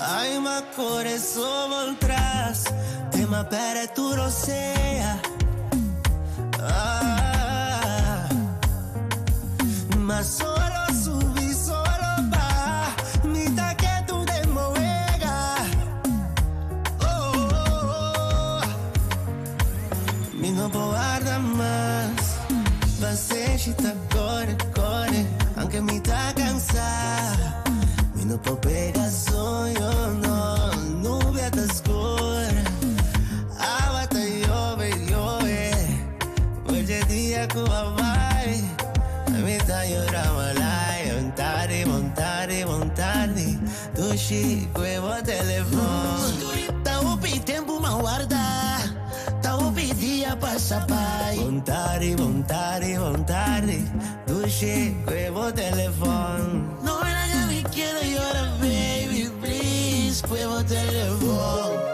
Ai, ma cuore solo atrás, tema per tu rosea. Ma solo subi, solo va, mita que tú te muega. Mi no guarda más, passegita corre, corre, anche mi ta cansada. Mi no può pegar sonho, no, nuvem tá escura. Água tá llove, llove, hoje é dia que vai. Mi tá llorando lá, vontade, vontade, vontade. Tu chico e o telefone. Tá upi tempo mal guardar, tá upi dia passa pai. Vontade, vontade, vontade. Tu chico e o telefone. Não é nada que me quero llorar, baby, please, que o telefone.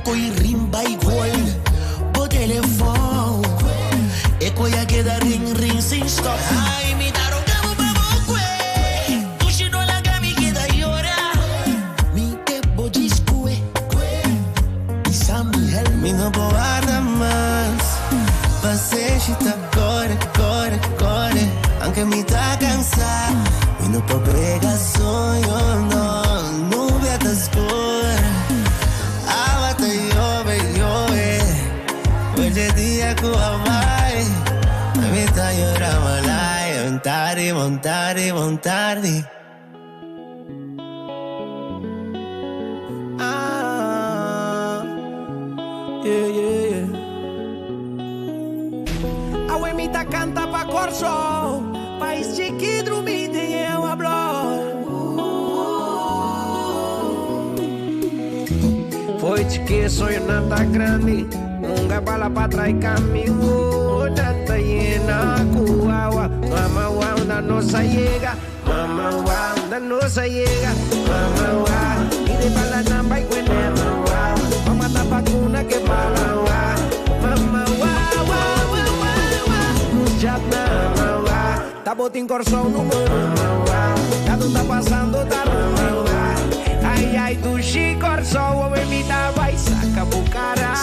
Coi rimba igual, por telefone. E coi a queda ring ring sin stop. Ai, mi daron cabo pa boque. Tu si no la gami queda llora. Mi te bodisque. Mi Sammy Hel. Mi no guarda más. Passegita corre, corre, corre. Anche mi ta cansada. Mi no può pegar sonho, no. Nuvem tá escura. Hoje é dia que vai. Me tá llorando lá, vontade, vontade, vontade. Yeah, yeah, yeah. A Wemita canta pa corso, país chiquito, me tem eu hablo. Foi de que sonho nada grande. Nunca bala pra trás caminho, nata llena cuaua. Mama wow da nossa llega, mama wow da nossa llega, mama wow. Y de bala namba y cuene mama wow. Mama da vacuna que bala wow, mama wow wow wow wow. Nujat mama wow, tá botin corsão no mano mama wow. Já tu tá passando tá mama wow. Ai ai tu chi corsão, o bebida vai saca bucara.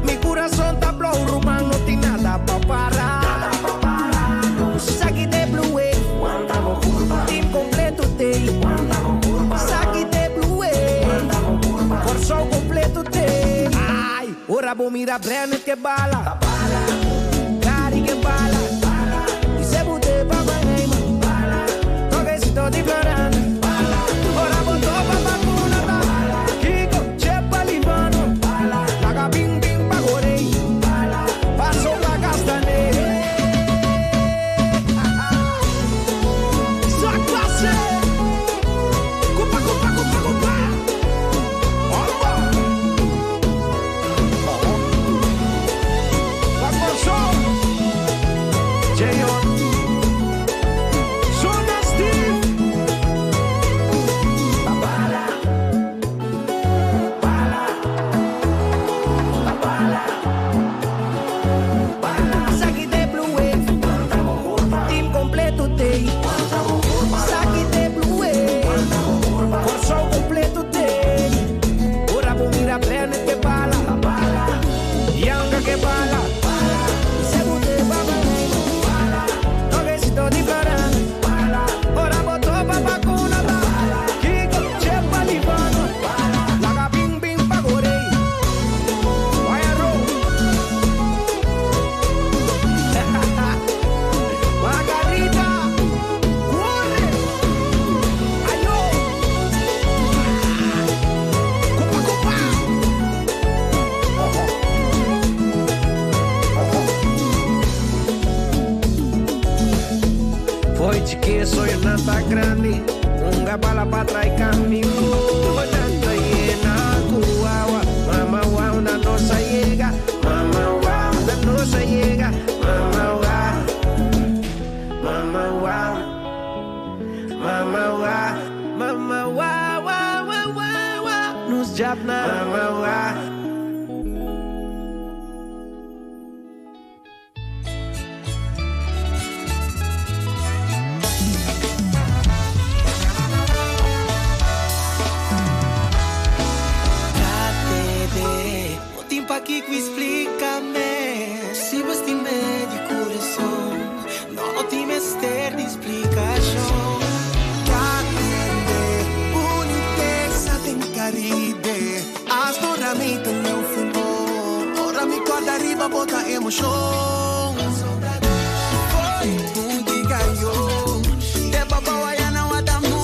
Mi corazón está blow, rumán, no tiene nada pa' parar. Saki de blue, team completo te. Saki de blue, corso completo te. Ay, ora vou mirar Brenner que bala. Cari que bala. E se bote pa' Miami, toquecito de Florana. Ora botou pa' vacuna, Kiko, Chepa, Libano. Paga bim bim pagorei, passou la castaneira. Só classe, cupa, cupa, cupa, cupa. Opa, Foi chiquinho, sonho não tá grande. Bala pra trás caminho. Nanta llena cuawa. Mama wow, na nossa llega. Mama wow, na nossa llega. Mama wow. Mama wow. Mama wow. Mama wow, wow, wow, wow, wow. Nos japna. Mama wow. Aqui que explica-me se você me de coração, não tem mister de explicação. Catende, boniteza tem caride, as doramitas não fumou, ora me corda arriba, bota emoção. Foi um que ganhou, de babauaia não há da mula.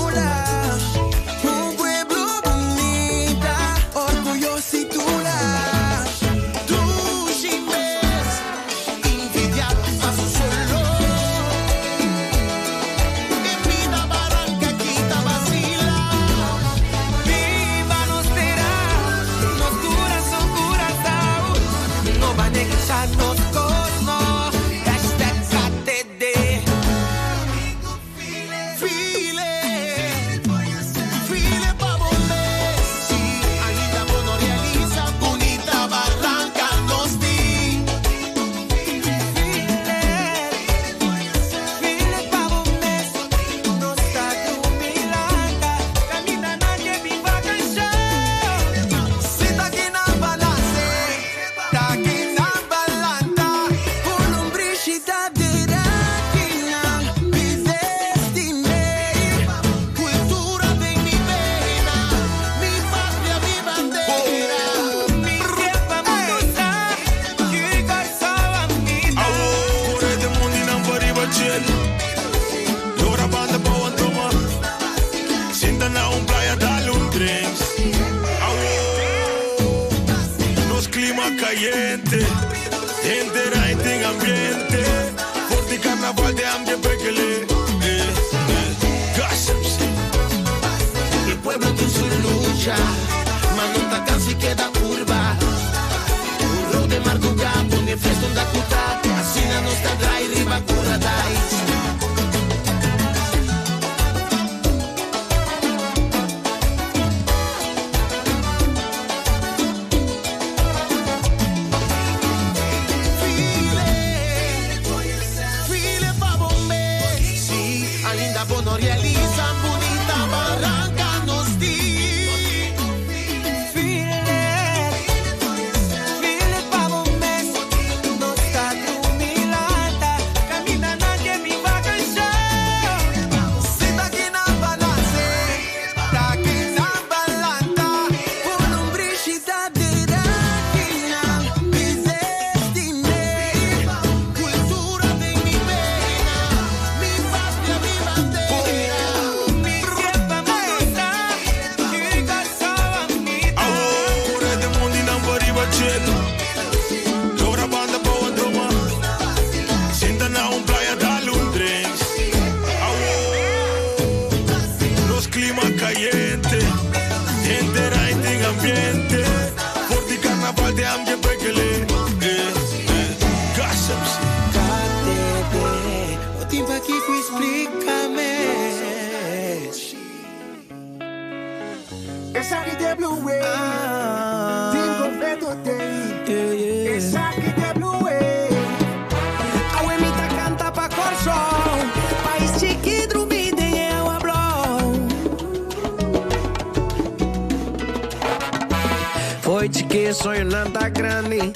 Sonho não tá grande,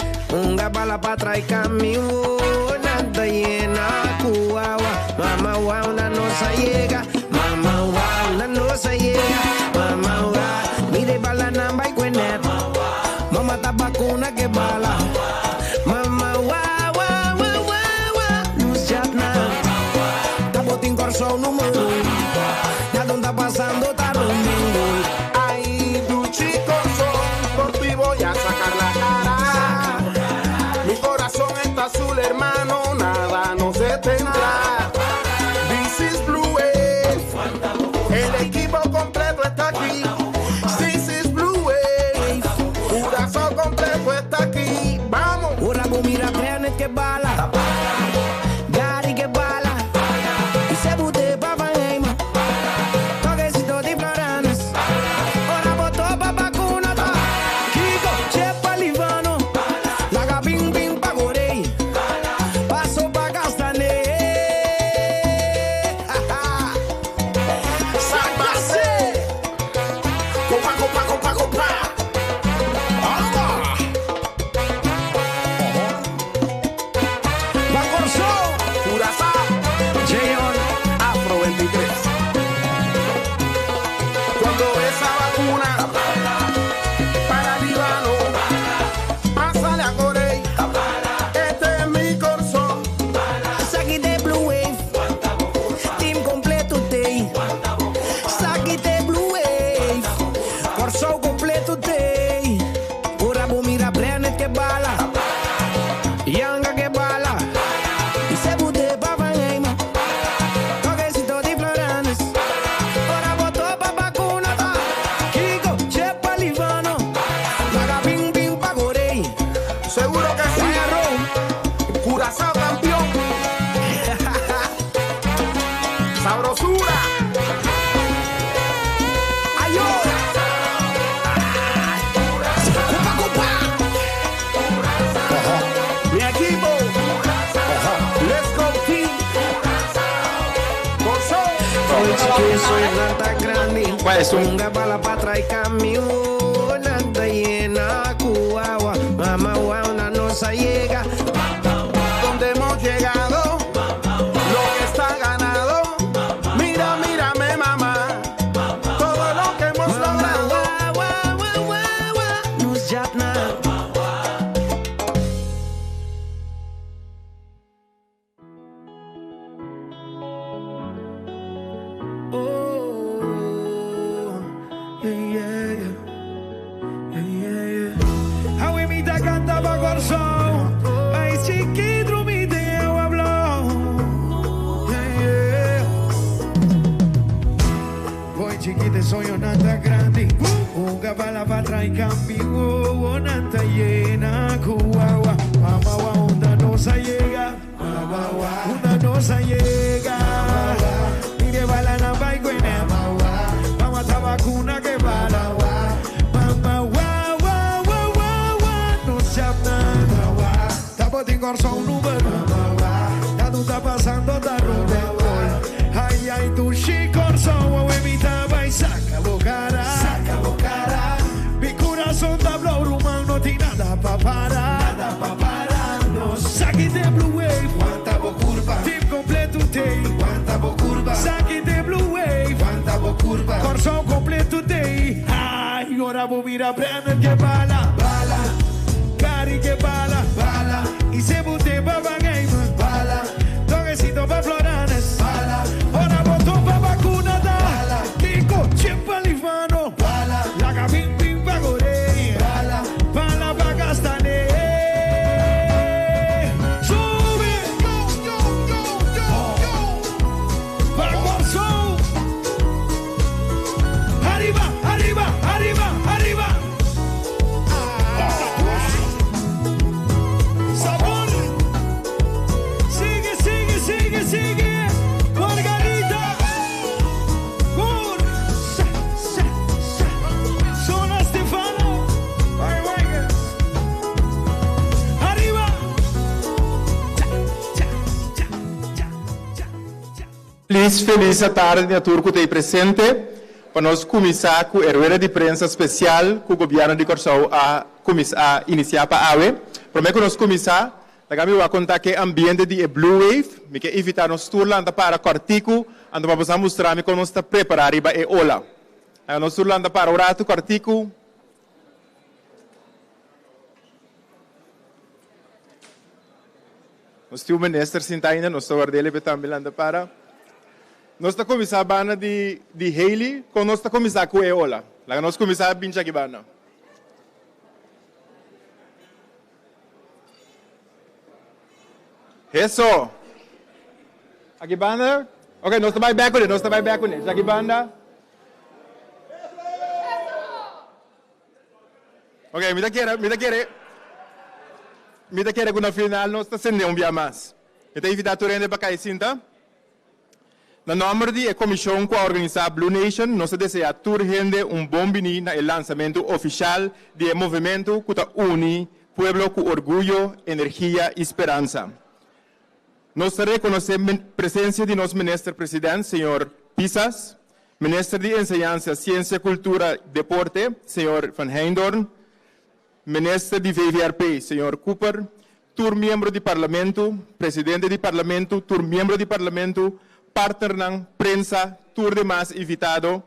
bala pra trás caminho. Nanta llena cuawa. Mama wow, na nossa llega. Mama wow, na nossa llega. Mama wow, mire bala namba y cuenet. Mama tabacuna que bala. Mama wow, wow, wow, wow, wow. Nos chatna. Tabotín corso número. Ya donde está pasando, está rompiendo. Ay, tu chico son, por ti voy a sacar la cara. Mi corazón está azul, hermano, nada no se tendrá. This is que soy nata grande. ¿Cuál es un? Unga bala pa' traer cambio. Nata llena cuagua. Mamá guauna no se llega. Donde hemos llegado, lo que está ganado. Mira, mírame, mamá. Todo lo que hemos logrado. Nos jatna. Awe mi ta canta pa' corazón. Ai chiquitro mi te habló. Voy chiquite soy una nata grande. Unga bala pa' traer cambio. Una nata llena cuagua. Mamá wa onda no se llega. Onda no se llega. Mire bala na baiguena. Vamos a tabacuna que bala. Mamá no se nada. Tapa de corso un número. Ya tú estás pasando da ruta. Ay, ay, tu chicorso. Mi taba y saca bocara. Saca bocara. Mi corazón da blow rumán. No tiene nada pa' parar. Nada pa' pararnos. Saque de blue wave. Cuánta bo curva. Team completo day. Cuánta bo curva. Saque de blue wave. Cuánta bo curva. Corso completo day. Ay, ora vou virar prenda que bala. Bala. Cari que bala. Bala. E se bote baba game. Bala. Toquecito pa' floranes. Bala. Ora botou pa' vacuna da. Bala. Kiko, chimpa livano. Bala. Laga bim bim pa' gorei. Bala. Bala pa' castané. Sube. Pa' corso. Arriba, arriba, arriba, arriba. Sabor. Sigue, sigue, sigue, sigue. Margarita. Gol. Zona Stefano. Arriba. Please, feliz tarde a turco te presente. Para nós começar com a rueda de prensa especial que o governo de Corsão a iniciar para a AWE. Para mim, que nós começar, eu vou contar que o ambiente de Blue Wave, me quer evitar nós turlanda para Cortico, ando vamos mostrar como nós está preparado para a ola. Nós turlanda para o rato Cortico. Nós temos o ministro Sintaina, nós estamos guardando também para. Nós estamos começando a banda de Haley, com nós estamos começando com a Eola. Lá nós começamos a pinchar aqui banda. Isso. Aqui banda. Ok, nós estamos back with it, nós estamos back with it. Aqui banda. Ok, me dá querer que no final nós estamos sendo dia mais. Então, invitar a rende para cá e sinta. Na nome da comissão que organiza Blue Nation, nós desejamos toda gente bom bini no lançamento oficial do movimento que une o povo com orgulho, energia e esperança. Nós reconhecemos a presença de nosso ministro presidente, senhor Pisas, ministro de Enseñanza, Ciência, Cultura e Deporte, senhor Van Heindorn, ministro de VVRP, senhor Cooper, tour membro do Parlamento, presidente do Parlamento, tour membro do Parlamento, partner ng prensa, tour de mais invitado,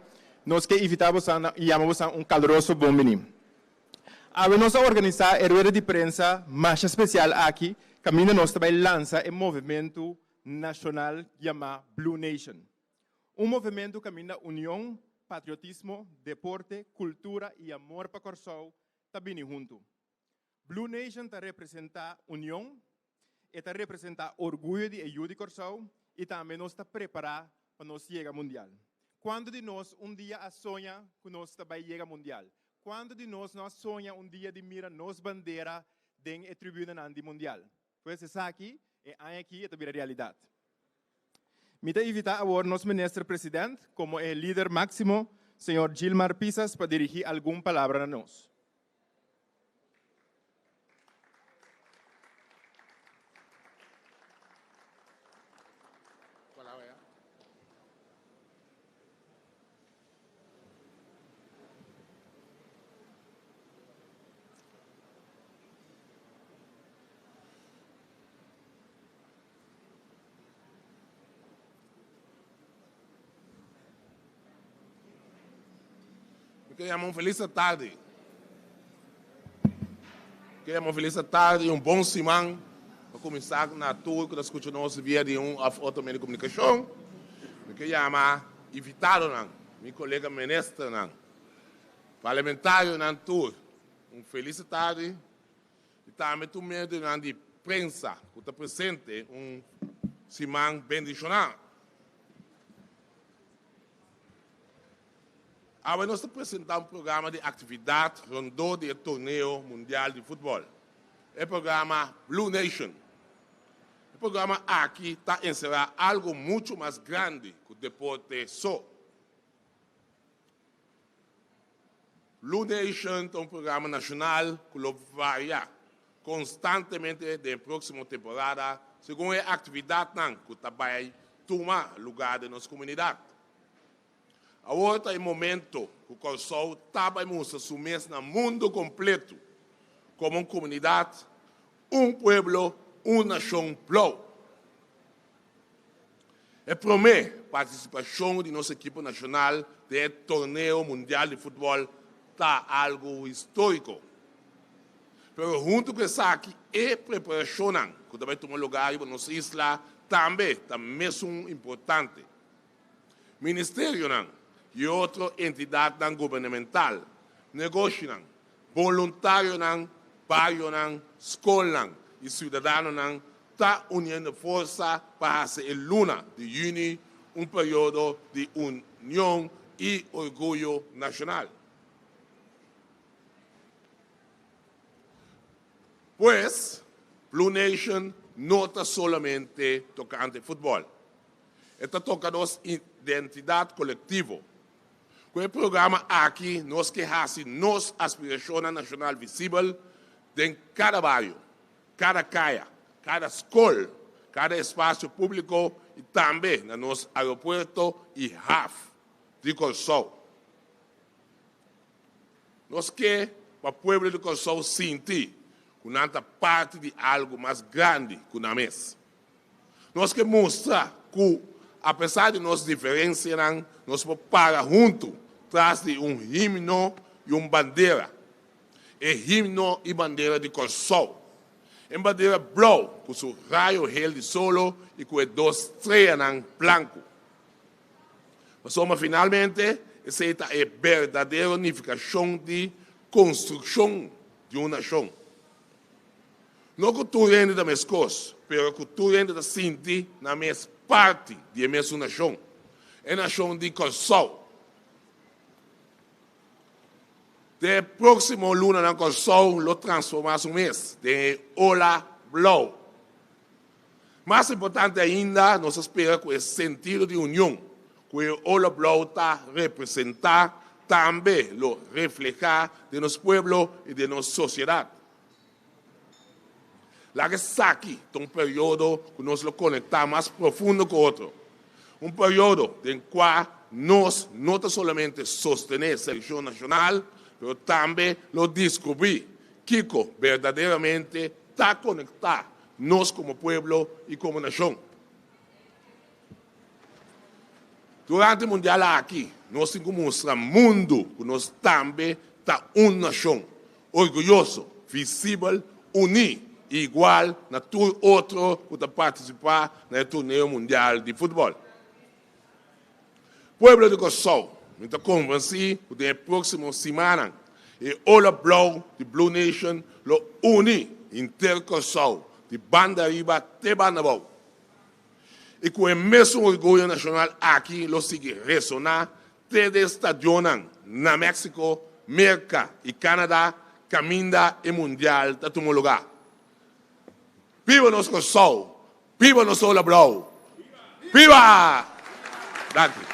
nós que invitamos e chamamos caloroso bom menino. Vamos organizar a rueda de prensa mais especial aqui, caminho nós também lança o movimento nacional chamado Blue Nation. Movimento que caminha união, patriotismo, deporte, cultura e amor para Corsão, também junto. Blue Nation está representa união, está representa orgulho de ajuda de Corsão, e também nós está preparado para nós chegar ao mundial. Quando de nós dia a sonha que nós também chegar ao mundial? Quando de nós sonha dia de mira nos bandeira dentro da tribuna do mundial? Pois é aqui, é também a realidade. Me está invitar agora nosso ministro presidente, como é líder máximo, senhor Gilmar Pisas, para dirigir alguma palavra a nós. Queremos uma feliz tarde. Queremos uma feliz tarde e um bom semana para começar na tour que nós continuamos via de outro meio de comunicação. Eu queremos invitar meu colega ministro, parlamentário na tour. Uma feliz tarde e também o meio de prensa que está presente semana bendicional. Agora nós apresentamos um programa de atividade rondou do torneio mundial de futebol. É o programa Blue Nation. O programa aqui está encerrado algo muito mais grande que o deporte só. Blue Nation é um programa nacional que varia constantemente da próxima temporada, segundo a atividade que vai tomar lugar na nossa comunidade. Agora é o momento que o Corsol vai assumir no mundo completo como uma comunidade, um pueblo, uma nação blue. É promete participação de nossa equipe nacional do torneio mundial de futebol está algo histórico. Mas junto com isso aqui, a preparação que vai tomar lugar na nossa isla também está mesmo importante. Ministério e outra entidade governamental, negócio, voluntário, barrio, escola e cidadão está unindo força para fazer a luna de junho um período de união e orgulho nacional. Pues, Blue Nation não está solamente tocando futebol. Está tocando identidade coletiva. Com o programa aqui, nós queremos nossa aspiração nacional visível em cada bairro, cada caia, cada escola, cada espaço público e também no nosso aeroporto e RAF de Corsol. Nós queremos para o povo de Corsol sentir que nós somos parte de algo mais grande que nós mesmos. Nós queremos mostrar que, apesar de nossas diferenças, nós podemos parar juntos atrás de himno e uma bandeira. É himno e bandeira de Corsol. É bandeira blue, com seu raio de sol e com duas estrelas branco. Mas finalmente, essa é a verdadeira unificação de construção de uma nação. Não que tu rende da mesma coisa, mas que tu rende da sentir na mesma parte da mesma nação. É a nação de Corsol. De próximo luna na Corsol, lo transformamos um mês de Ola Blue. Mais importante ainda, nós esperamos que esse sentido de união que o Ola Blue está representar, também lo refleja de nosso povo e de nossa sociedade. Lá que está aqui, é um período que nós lo conectamos mais profundo com o outro. Um período em qual nós não somente sostener a seleção nacional, mas também lo descobrir que verdadeiramente está conectado nós como povo e como nação. Durante o Mundial aqui, nós temos que mostrar ao mundo que nós também está uma nação orgulhosa, visível, unida, igual na todo outro que está participando no torneio mundial de futebol. O povo de Corsol está convencido que na próxima semana o Ola Blue de Blue Nation lo une inteiro Corsol, de banda arriba até banda abaixo. E com o mesmo orgulho nacional aqui, lo sigue ressonar desde estadio na México, América e Canadá, caminda e mundial está tomando lugar. Viva nosso Corsol! Viva nosso Ola Blue! Viva! Danke.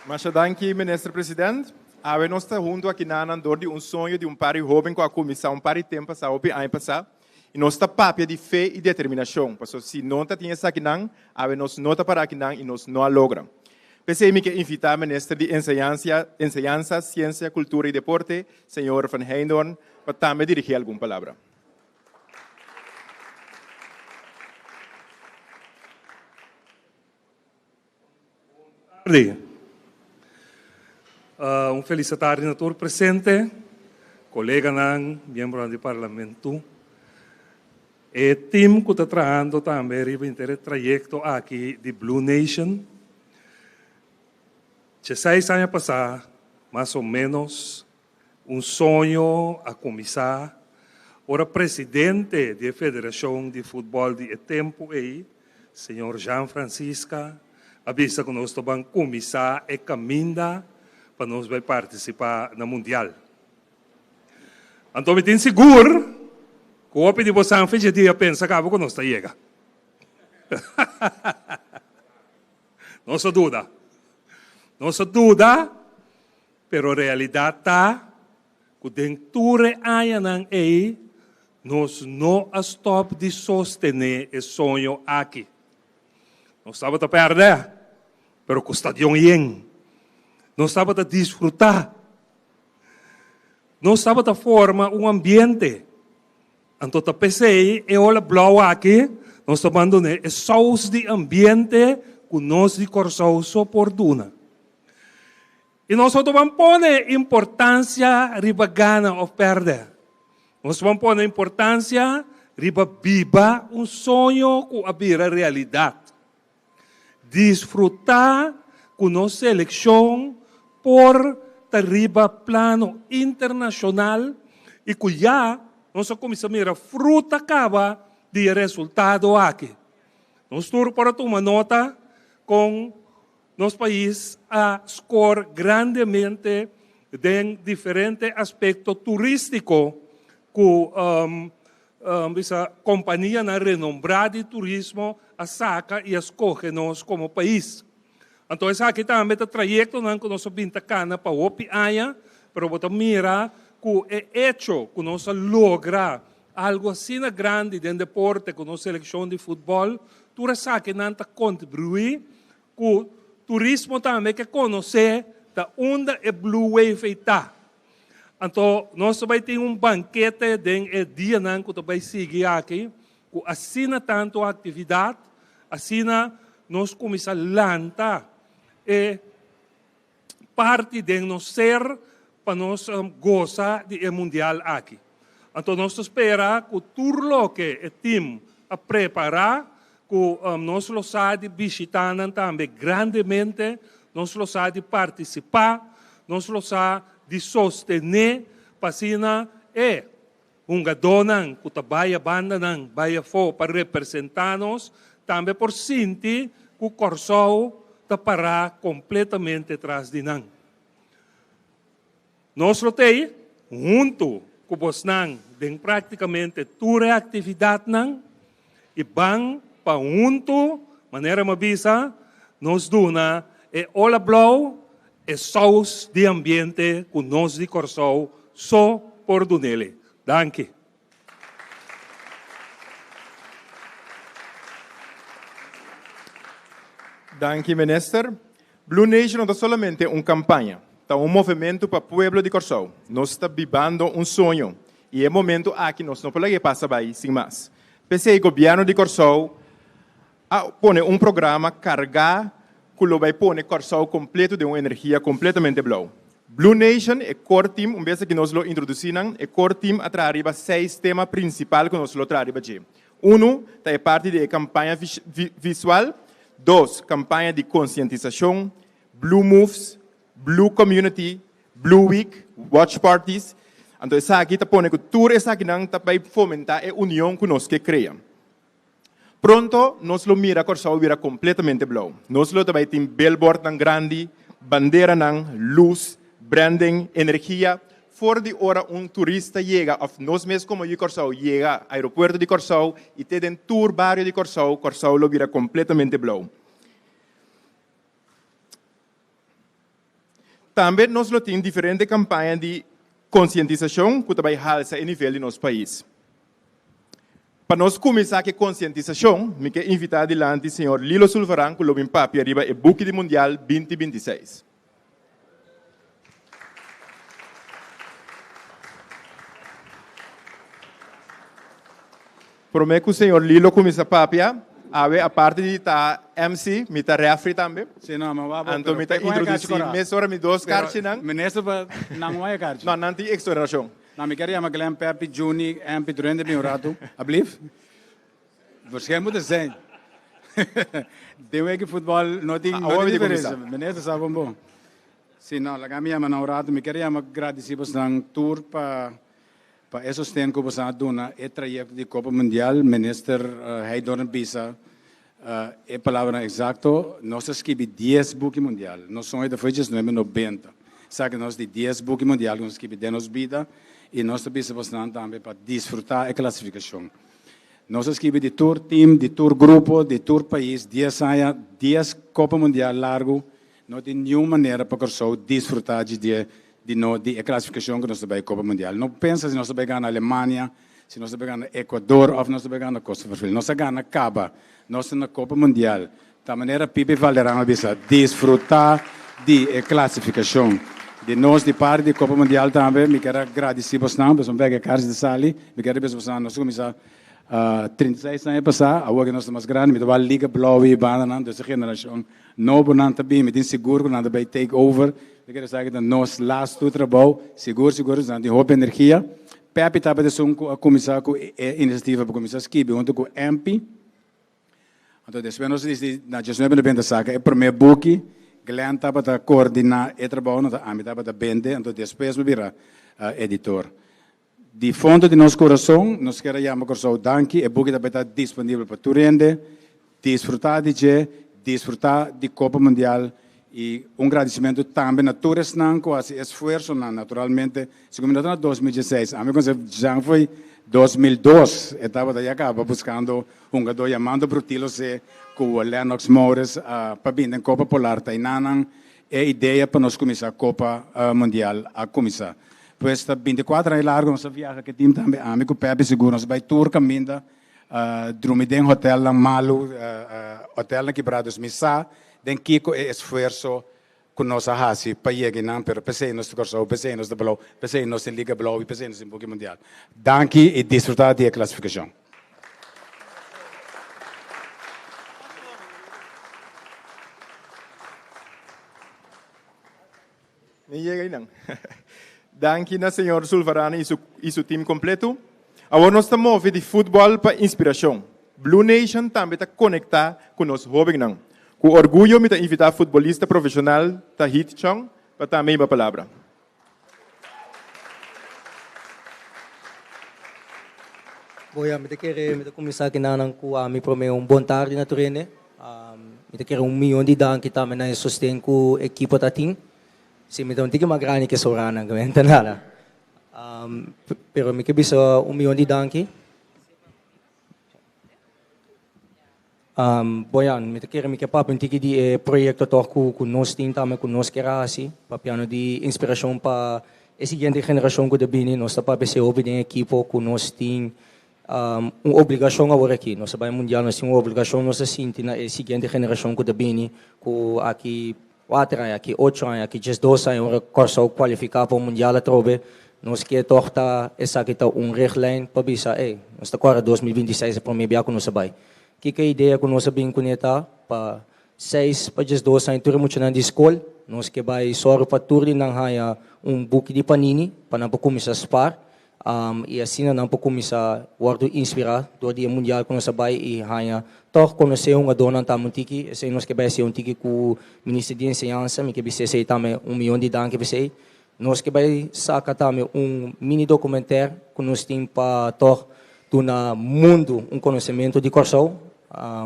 Mas danke, ministro presidente. A nós está junto aqui na andor de sonho de par jovem com a comissão para o tempo sabe ano passado. E nós está papia de fé e determinação. Porque se não está tinha aqui não, a nós não está para aqui não e nós não logram. Pensei que invitar o ministro de enseñanza, ciência, cultura e deporte, senhor Van Heindorn, para também dirigir alguma palavra. felicitário a todos presente, colega nan, membro do parlamento, e time que está trabalhando também em trajeto aqui de Blue Nation. 6 anos passados, mais ou menos, sonho a começar. Ora, presidente da Federação de Futebol de tempo aí, senhor Jean Francisca, avisa que nós vamos começar e caminhar para nós vai participar no Mundial. Então, me tenho seguro que o Open de Bosan fez dia pensa que nós está chega. Não se dúvida. Não se dúvida, pero a realidade está que dentro de anos aí, nós não stop de sostener esse sonho aqui. Nós estamos a perder, pero custa de bem. Nós estamos a desfrutar. Nós estamos a formar ambiente. Então, a pensei, e olha blauw aqui, nós estamos abandonando o sous de ambiente que nós de Corsão soportuna. E nós vamos pôr importância riba gana ou perder. Nós vamos pôr importância riba viva sonho que abrir a realidade. Desfrutar com nossa seleção por riba plano internacional e que já nós começamos a ver a fruta acaba de resultado aqui. Nós temos para tomar nota com nosso país a score grandemente em diferentes aspectos turísticos que essa companhia renombrada de turismo a saca e escolhe nós como país. Então, aqui também está trajeto que nós bintacana para o Piaia, para o mira que é hecho que nós logra algo assim grande dentro do deporte, com a seleção de futebol, tu aqui não está contribuir com o turismo também que conhecer da onde é Blue Wave está. Então, nós vamos ter banquete dentro do dia que vai seguir aqui, que assina tanto a atividade, assina nós começamos a lançar e parte de nós ser para nós gozar do Mundial aqui. Então, nós esperamos que tudo que o time a preparar, que nós lo sabe visitar também grandemente, nós lo sabe participar, nós lo sabe de sostener, para é dona que trabalha banda vai para representar-nos, também por sentir que o Corsão está parar completamente atrás de nós. Nós temos, junto com vocês, em praticamente toda a atividade, e vão para junto, maneira mabisa, nós dona e olha blau e saus de ambiente que nós de Corsão só por nele. Danke. Danke, minister. Blue Nation não é somente uma campanha, é um movimento para o povo de Corsão. Nós estamos vivendo um sonho e é momento aqui nós não podemos passar by sem mais. Pensei que o governo de Corsão põe um programa carregar que vai pôr Corsão completo de uma energia completamente blue. Blue Nation é core team, vez que nós lo introduzimos, é core team a trazer 6 temas principais que nós lo trazemos. É parte da campanha visual. 2, campanha de conscientização, Blue Moves, Blue Community, Blue Week, Watch Parties. Então, essa aqui está pondo que tudo isso aqui vai fomentar a união que nós criamos. Pronto, nós lo mira Corsão vira completamente blue. Nós lo também tem billboard grande, bandeira luz, branding, energia. Fora de hora turista chega, nós mesmos como de Corsão, chega ao aeroporto de Corsão e tem um tour barrio de Corsão, Corsão lo vira completamente blue. Também nós temos diferentes campanhas de conscientização que também alça a nível de nosso país. Para nós começar a conscientização, me quero invitar adiante o senhor Lilo Sulfaran, que lo vem papi arriba e Buque de Mundial 2026. Prometo que o senhor Lilo começa a papia, A parte de tá MC, me tá refri também. Sim, não, mas vamos. Então me tá introduzir, me sora me dois cartas não. Ministro, não vai cartas. Não, não tem exploração. Não, me queria Glenn Pepe, Juni, MP durante meu rato. Ablief? Waarschijnlijk moet zijn. De week futebol não tem diferença. Ministro, sabe bom. Sim, não, lá minha mano rato, me queria agradecer por um tour para esses tempos que você dona e trajeto de Copa Mundial, minister Heidorn Pisa. E palavra exato, nós escrevemos 10 buques mundial. Nós somos de feitos no 90. Sabe nós de 10 buques mundial, nós escrevemos de vida e nós precisamos também para desfrutar a classificação. Nós escrevemos de tour team, de tour grupo, de tour país, 10 Copa Mundial largo. Não tem nenhuma maneira para só desfrutar de classificação que nós vamos Copa Mundial. Não pensa se nós vamos ganhar na Alemanha, se nós vamos ganhar Equador ou nós vamos ganhar na Costa do Marfim. Nós vamos ganhar Caba, nós na Copa Mundial. Da maneira Pipe Valderrama bisa desfrutar de classificação. De nós de parte de Copa Mundial também, me quero agradecer por não, por ver que Carlos de Sali, me quero agradecer por nós começar 36 anos passar, agora nós estamos grandes, me dá liga blauwe e banda, dessa geração novo não também, me tem seguro que não vai take over. Eu quero dizer que nós lá do trabalho, seguro, não tem roupa energia. Pepe estava de começar com iniciativa para começar a escrever, junto com o MP. Então, depois nós disse, na gestão de bem da saca, é o primeiro book, Glenn estava a coordenar o trabalho, a mim estava a vender, então depois me vira editor. De fundo de nosso coração, nós queremos chamar o coração danke, e o book também está disponível para tu rende, desfrutar de Copa Mundial e agradecimento também a todos com esse esforço, naturalmente, segundo em 2016, a mim já foi 2002, eu estava daí acaba buscando jogador chamando para o Tilo C, com o Lennox Morris, para vir na Copa Polar, Tainanan, e a ideia para nós começar a Copa Mundial a começar. Pois está 24 anos largo, nós viaja que time também, amigo Pepe seguro, nós vai tour caminho, Drumidem hotel lang Malu, hotel na Quebrados Missa, den kiko e esforço com nossa raça para chegar não, pero pensei nos corso, pensei nos de blau, pensei nos em liga blau e pensei nos em Book Mundial. Danke e desfrutar da classificação. Nem chega aí não. Danke na senhor Sulvarani e seu time completo. Agora nós estamos movendo de futebol para inspiração. Blue Nation também está conectada com os jovens. Com orgulho, me está invitar futebolista profissional Tahit Chong para também a palavra. Boa, me quero começar aqui com a me prometer bom tarde na Turene. Me quero milhão de danke também na sustento com a equipe da team. Se me dão diga uma grande que sorana, que não nada. Pero me quero bisa milhão de danke. Boyan, me quero me capar um tique de projeto toco com nós team também com nós queira assim, para piano de inspiração para a seguinte geração que debine nós está para ser obediente equipe com nós team. Uma obrigação agora aqui, nós vai mundial nós temos uma obrigação nós sentir na seguinte geração que debine com aqui 4 anos, aqui 8 anos, aqui 12 anos, corso qualificar para o mundial a trobe. Nós que torta essa aqui tá richtlijn para bisa, nós está agora 2026 para mim biar com nós vai. Que a ideia que nós bem conectar para 6 para 12 anos tudo muito na escola, nós que vai só para tudo não há book de panini para não começar a spar. E assim não para começar a inspirar do dia mundial que nós vai e há toch conhecer dona também tiki, assim nós que vai ser tiki com o ministro de ensinança, me que vai ser também milhão de danke para você. Nós que vai sacar também mini documentário que nós temos para toch na mundo conhecimento de corso. A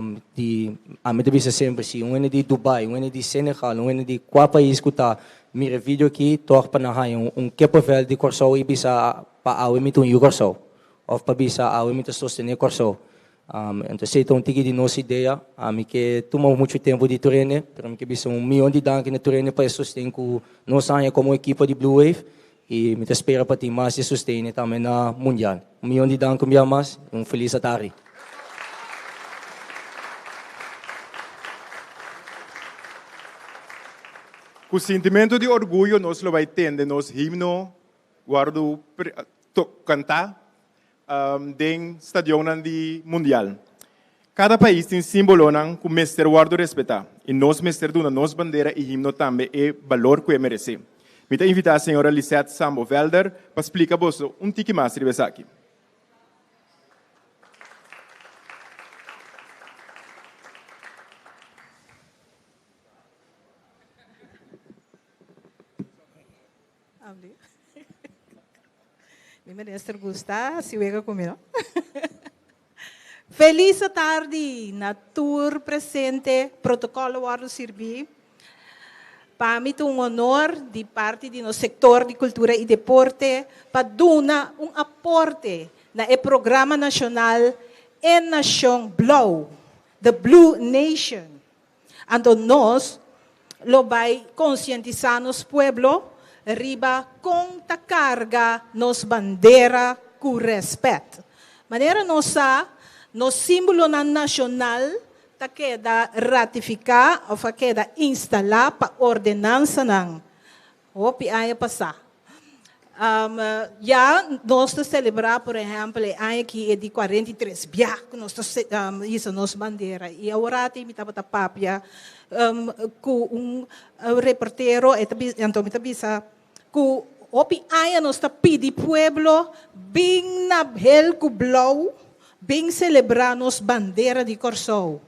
minha vista sempre se um é de Dubai, um é de Senegal, um é de qual país que está mira vídeo aqui toch para na que papel de corso e bisa para a emito corso ou para bisa a emito sostener corso. Então se então tiki de nossa ideia, a mim que toma muito tempo de treino, para mim que bisa milhão de danke na treino para sustentar com nós como equipa de Blue Wave e me espera para ter mais de sustentar também na mundial. Milhão de danke mais, feliz tarde. Com o sentimento de orgulho, nós vai ter nos himno, guardo cantar, no estádio de mundial. Cada país tem símbolo que o mestre guarda respeitar. E nós, mestre duna, nós bandeira e himno também é valor que merece. Me invitar a senhora Lisette Sambo Velder para explicar você tique mais de aqui. Mi ministro Gustavo, se vega comigo. Feliz tarde, na tour presente, protocolo guardo servir. Para mim é honor de parte do nosso setor de cultura e deporte para dar aporte no programa nacional em Nação Blue, the Blue Nation. Então nós lo vai conscientizar nos pueblo riba com a carga nos bandeira com respeito. Maneira nossa no símbolo nacional ta queda ratificar ou queda instalar para ordenança não. Hopi aí passar. Já nós celebrar, por exemplo, aí que é de 43 biak nós isso nos bandeira e agora tem mitad papia com reportero então mitad bisa com hopi aí nós pedi pueblo bem na hel com blau bem celebrar nos bandeira de Corsou.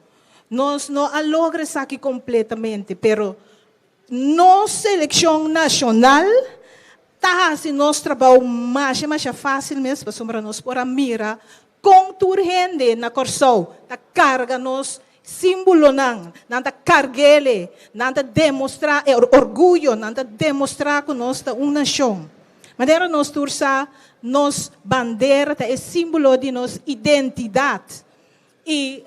Nós não logramos aqui completamente, pero nossa seleção nacional tá assim nosso trabalho mais fácil mesmo para nós por a mira com tur gente na Corsou, tá carga nos símbolo nanta carguele, nanta demonstrar orgulho, nanta demonstrar que nós tá uma nação. Maneira nós tursa nos bandeira é símbolo de nossa identidade e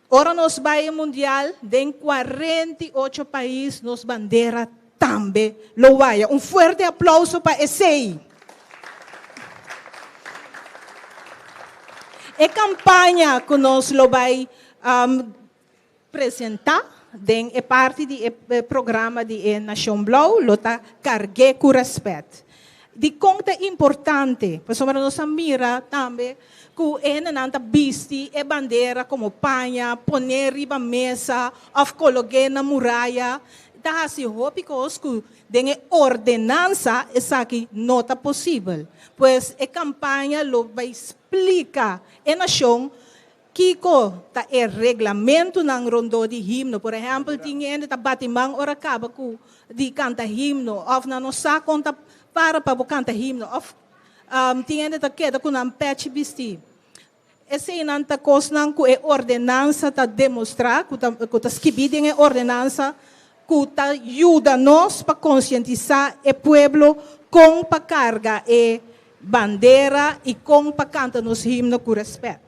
ora nos vai mundial em 48 países nos bandeira também lo vai. Forte aplauso para esse. A campanha que nós lo vai apresentar é parte do programa de Nação Blue, lo tá cargue com respeito. De conta importante, para nós mira também que nanta bisti e bandeira como panha, poner riba mesa, of colocar na muralha, tá assim hópicos que den ordenança essa aqui não tá possível. Pois a campanha lo vai explicar a nação que tá é regulamento ng rondo de himno, por exemplo, tinha tá batimang ora acaba ku di canta himno, of na nossa conta para canta himno, of tinha tá queda ku nam patch bisti. Esse nanta cosnan ku é ordenança tá demonstrar ku tá skibiding é ordenança ku tá ajuda nós para conscientizar o pueblo com pa carga e bandeira e com pa canta nos himno com respeito.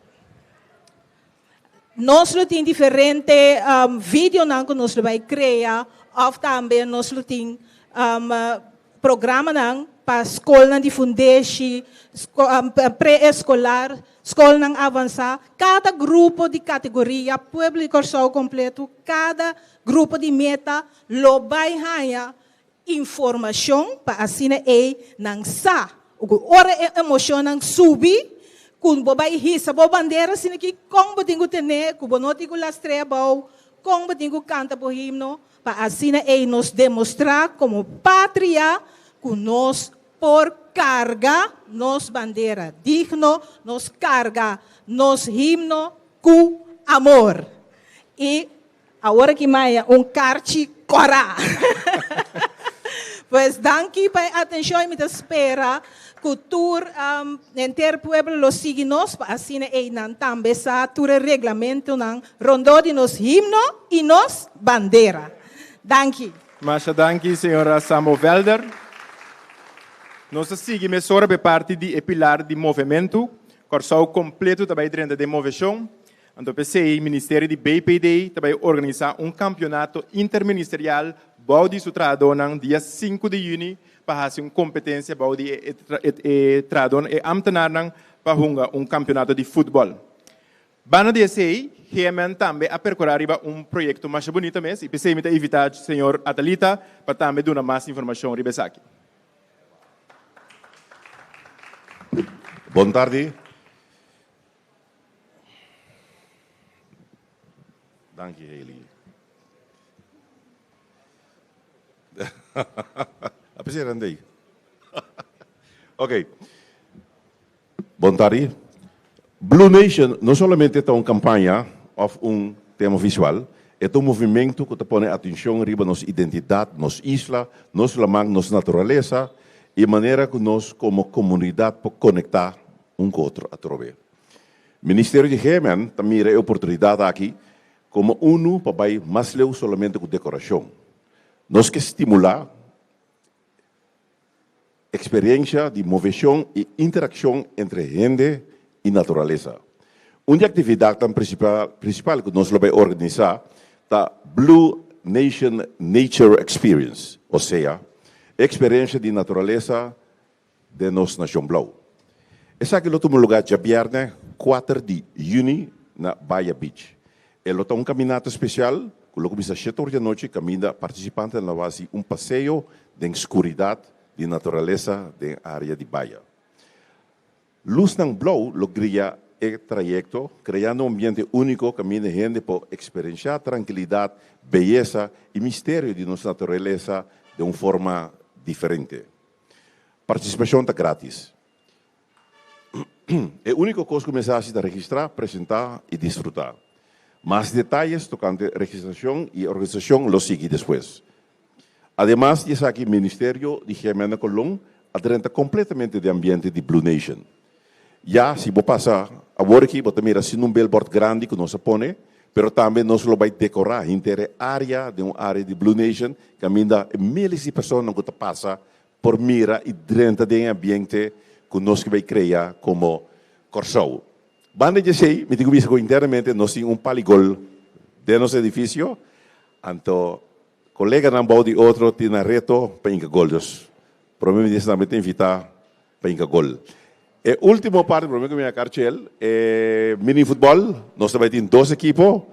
Nós temos diferente vídeo que nós vai criar, ou também nós temos programa para escola de fundeixe, pré-escolar, escola avançada. Cada grupo de categoria, pueblo e Corsou completo, cada grupo de meta, lo vai ganhar informação para assim não sa. Ora emoção não subir. Kung bobay hisa bo bandeira siniki kung batingo tene kubo noti ko lastre bao kung batingo canta po himno pa asina nos demostrar como patria que nos por carga nos bandeira digno nos carga nos himno com amor e agora que maia carchi cora pues danke pa atenção e me espera cultura enter pueblo los signos assim nan também sa ture regulamento nan rondo de nos himno e nos bandeira. Danke. Masha danke senhora Sambo Velder. Nós seguimos sobre parte de pilar de movimento, Corsou completo também dentro de movição. Então pensei Ministério de BPD também organizar campeonato interministerial Baudi Sutradon no dia 5 de junho para fazer competência Baudi Tradon e Amtenar para campeonato de futebol. Bana de sei, Hemen também a percorrer projeto mais bonito mesmo e pensei me invitar o senhor Atalita para também dar mais informação sobre isso aqui. Boa tarde. Dank je, Haley. Appreciate Andy. Ok. Bontari. Blue Nation não somente é uma campanha ou um tema visual, é um movimento que põe atenção riba nossa identidade, nossa isla, nosso lamang, nossa natureza e maneira que nós como comunidade podemos conectar um com o outro através. O Ministério de Gemen também tem a oportunidade aqui como uno para mais leu somente com decoração. Nós que estimular experiência de movição e interação entre gente e natureza. Uma atividade principal que nós vamos organizar é a Blue Nation Nature Experience, ou seja, experiência de natureza de nossa nação Blue. Essa aqui é um lugar de viernes 4 de junho na Bahia Beach. É uma caminhada especial, que começa às 7 horas da noite, caminha participante na base passeio de escuridade de natureza da área de Bahia. Luz ng Blow lograria o trayecto, criando um ambiente único que a gente pode experienciar tranquilidade, beleza e mistério de nossa natureza de uma forma diferente. Participação está grátis. É a única coisa que começar a registrar, apresentar e desfrutar. Mais detalhes tocante registração e organização lo sigue depois. Además, dice aquí el Ministerio de Jimena Colón adrenta completamente de ambiente de Blue Nation. Ya, si vos pasa ahora aquí, vos también sin un billboard grande que nos pone, pero también nos lo va a decorar inteira área de una área de Blue Nation, que ainda miles de personas que passa por mira e dentro de ambiente que nos vai criar como Corsou. Banda de sei, me digo isso internamente, nós temos um paligol de nosso edifício, então colega não pode outro tem reto para inca gols. Provavelmente isso também tem invitar para inca gol. E último parte, provavelmente minha cartel é mini futebol. Nós também temos 2 equipos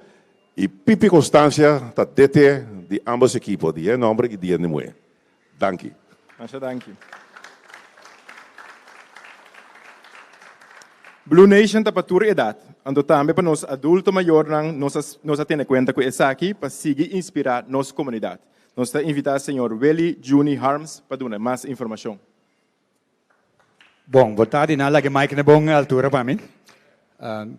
e Pipi Constância está dentro de ambos equipos, de nome e de nome. Danke. Danke. Blue Nation está para toda idade. Ando também para nós adultos maiores, nós temos conta com essa aqui para seguir inspirar nossa comunidade. Nós está invitar o senhor Welly Juni Harms para dar mais informação. Bom, boa tarde. Na lagi mic na bom altura para mim.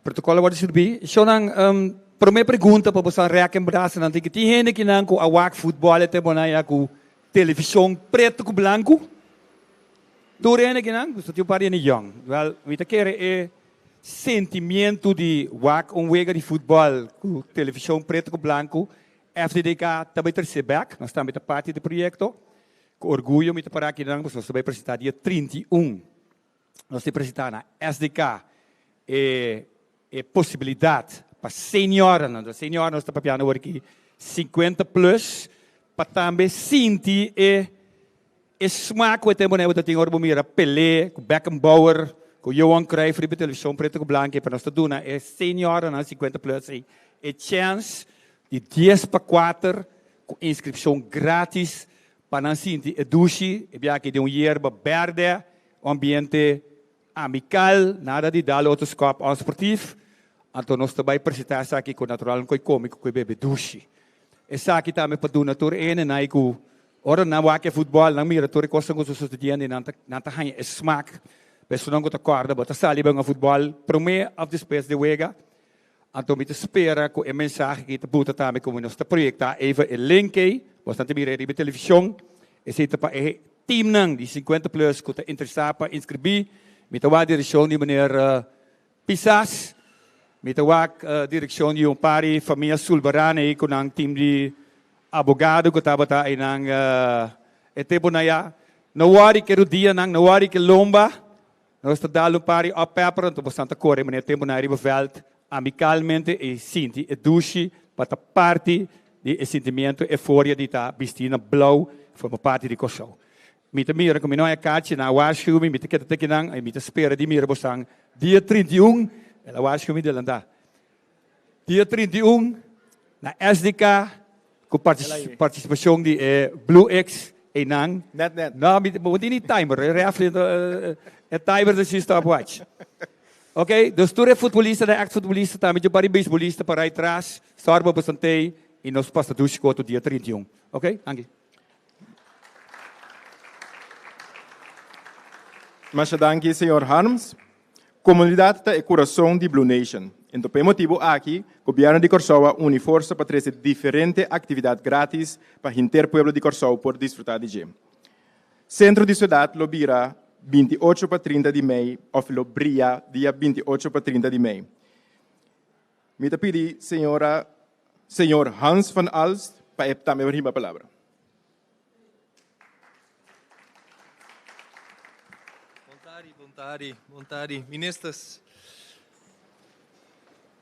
Protocolo what should be. So nang primeira pergunta para você reaquembrar se não tem que ter gente que não com awak futebol até bonaya com televisão preto com branco. Durante que não, você tem para young. Well, me te quer é sentimento de wak wega de futebol com televisão preto com branco. FDDK também terceback, nós estamos a parte do projeto. Com orgulho me te para aqui não, nós vamos apresentar dia 31. Nós te apresentar na SDK possibilidade para senhora, não, senhora nós estamos papiando aqui 50 plus para também sentir smaak wat hebben we dat orbo mira Pelé, Beckenbauer, Johan Cruijff, de televisão preto com branco para nós doen é senior na 50 plus e chance de 10 para 4 com inscrição grátis para nós sentir educi e bia que de hierba verde, ambiente amical, nada de dar outro scope ao esportivo. Então nós também apresentar aqui com natural com cômico com bebê educi. Essa aqui também para doen tour en na iku ora na wake futebol nang mira tore costa com os estudiantes nanta hanya smaak peso não gota corda bota sali bang futebol prome of the space de wega anto mit espera com a mensagem que te puta também como nós está projetar even o link aí bastante mira de televisão esse tá para team nang de 50 plus que tá interessado para inscrever mit a direção de maneira Pisas mit a direção de pari família Sulbarane aí com ang team de abogado que estava aí nang tempo na ya nawari que dia nang nawari que lomba nós está dando pari a paper então bastante corre mas tempo na riba veld amicalmente e sinti e dushi para parte de sentimento euforia de ta bistina blau forma parte de coção mita mira como não é cate na washu mi mita que te nang mita espera de mira bostang dia 31 ela washu mi delanda dia 31 na SDK com participação de Blue X e Nang. Net. Não, mas tem timer. É timer da stopwatch. Ok, dus tu é futebolista, é ex-futebolista, também de para beisbolista, para aí atrás, sarba bastante e nós passa do escoto dia 31. Ok, Angie. Mas danke, senhor Harms. Comunidade é coração de Blue Nation. Então, por motivo aqui, o governo de Corsau une força para trazer diferentes atividades grátis para o interpueblo de Corsau por desfrutar de gem. Centro de cidade lo virá 28 para 30 de maio, ou lo bria dia 28 para 30 de maio. Me pedi, senhor Hans van Alst, para também abrir a palavra. Bontari, ministers.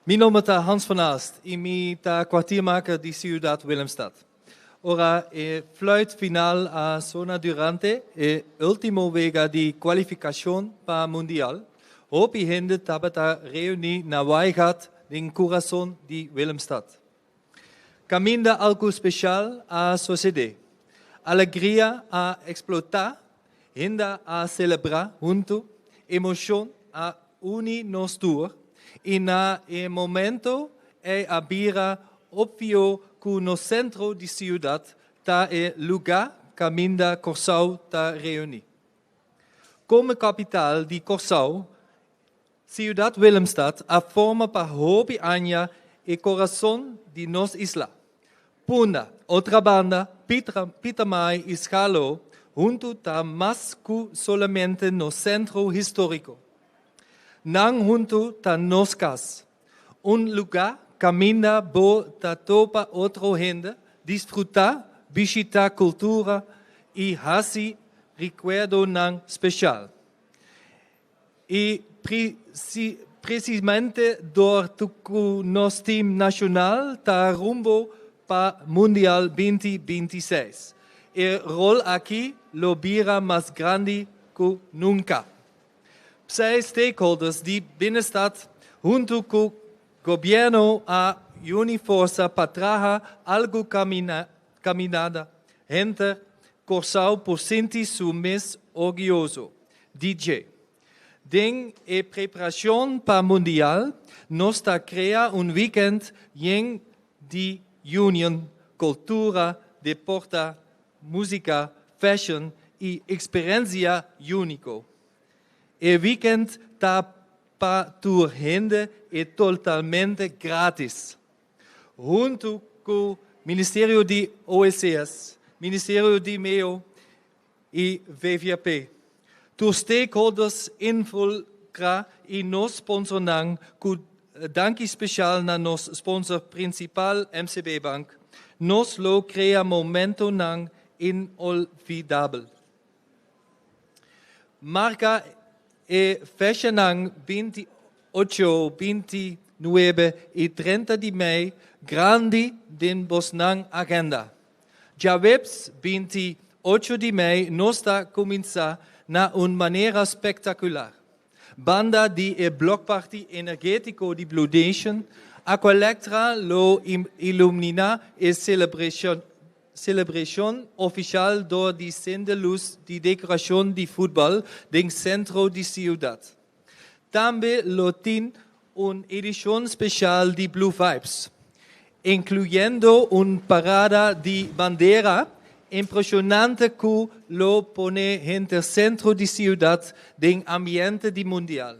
Mijn naam is Hans van Aalst. Ik ben de kwartiermaker de Ciudad Willemstad. Ora, fluit final a zona durante e ultimo vega de qualificación para mundial. Hopi hende tabata reuni na waigat in corazón de Willemstad. Caminda algo especial a suceder. Alegria a explotar, henda a celebrar junto, emoção a unir nos tour. E na momento é a bira óbvio que no centro de cidade está o lugar caminda Corsau está reuni. Como capital de Corsau, Ciudad Willemstad a forma para hobby anja e coração de nos isla. Punda, outra banda, Pitamai e Scalo, junto está mais que solamente no centro histórico. Não junto está nos cas. Lugar caminha bo ta topa outro gente, desfrutar, visitar cultura e assim recuerdo não especial. E precisamente do que nosso time nacional está rumbo para Mundial 2026. E rol aqui lo bira mais grande que nunca. Seis stakeholders de binnenstad junto com o governo a uniforça para trazer algo caminhada entre Corsau por sentir su mês orgulhoso. DJ. Den e preparação para o Mundial, nós está cria weekend de união, cultura, deporte, música, fashion e experiência único. O weekend está para tua gente é totalmente grátis. Junto com o Ministério de OSS, Ministério de Meio e VVP. Os stakeholders involucrar e nos sponsoram com dank especial na nos sponsor principal MCB Bank. Nos lo crea momento não inolvidável. Marca e fechanang 28, 29 e 30 de maio, grande den Bosnang agenda. Já webs 28 de maio, nós está começar na uma maneira espetacular. Banda de block party energético de Blue Nation, a colectra lo ilumina e celebration oficial do de sende luz de decoração de futebol do centro de ciudad. Também lo tem uma edição especial de Blue Vibes, incluindo uma parada de bandeira impressionante que lo pone entre centro de ciudad do ambiente de mundial.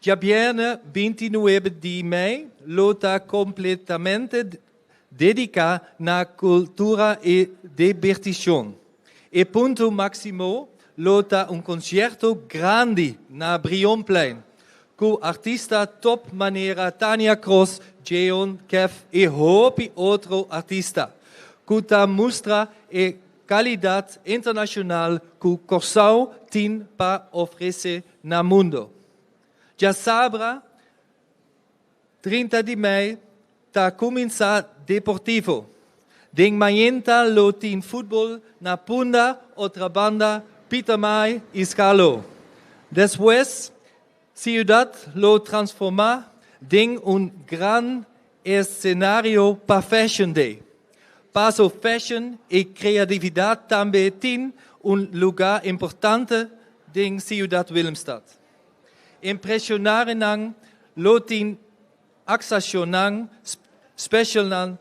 Já viernes 29 de maio, lo está completamente dedicado na cultura e divertição. E ponto máximo, lo está concerto grande na Brion Plain, com artista top maneira Tania Cross, Jeon, Kev e hope outro artista, que está mostra e qualidade internacional que Corsau tem para oferecer no mundo. Já sabra, 30 de maio, está começar deportivo. Den manhã lo tem futebol na Punda, outra banda, Pitamai e Scalo. Depois, Ciudad lo transforma em grande cenário para Fashion Day. Para o fashion e criatividade também tem lugar importante em Ciudad Willemstad. impressionare nang, lotin aksasyon nang, special nang,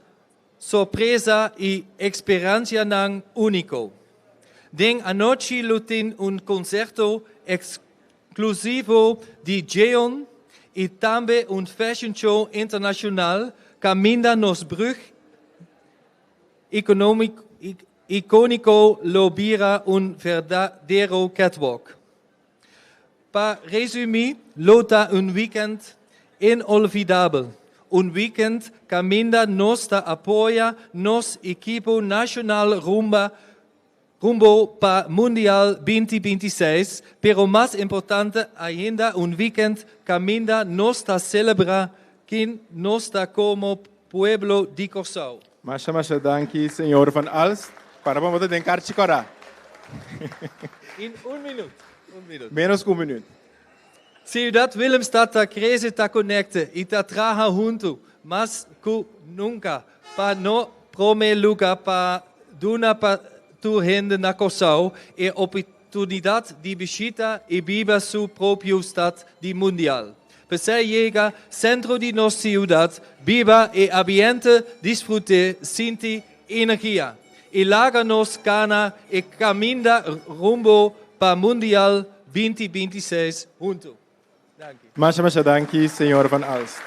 sorpresa y experiencia nang único. Den anoche lutin un concerto exclusivo de Jeon y también un fashion show internacional caminda nos brug icónico lo vira un verdadero catwalk. Para resumir, lota un weekend inolvidable. Un weekend caminda nos apoya nos equipo nacional rumbo para Mundial 2026, pero más importante ainda, un weekend caminda nos celebra quien nos como pueblo de Curaçao. Masha, danke, senhor Van Alst. Para vamos a dencar chicora. In un minuto. Menos que un minuto. Ciudad Willemstad crece, conecta y trabaja junto, más que nunca, para no prometer lugar para dar para tu gente na Curaçao e oportunidad de visita y viva su propio estado de mundial. Para llega centro de nuestra ciudad, viva y ambiente, disfrute, siente energía. Y láganos gana y camina rumbo para Mundial 2026 junto. Danke. Masha, danke, senhor Van Alst.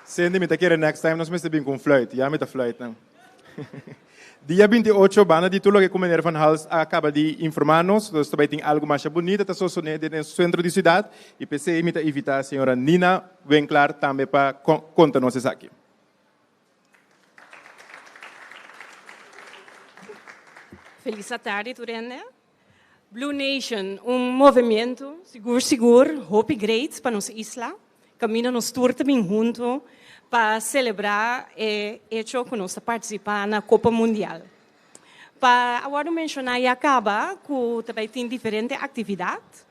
Sende me taqueira next time, nós vamos bem com fluit. Ja, met de fluit. Não. Dia 28, bana de tudo que o meneer Van Alst acaba de informar-nos. Nós também tem algo mais bonito, tá só no centro da cidade. E pensei me invitar a senhora Nina Winkler também para contar-nos isso aqui. Feliz tarde, Turene. Blue Nation, movimento seguro, hope great para nossa isla. Camina nos tour também junto para celebrar e hecho que nós participar na Copa Mundial. Para agora mencionar e acaba que também tem diferentes atividades.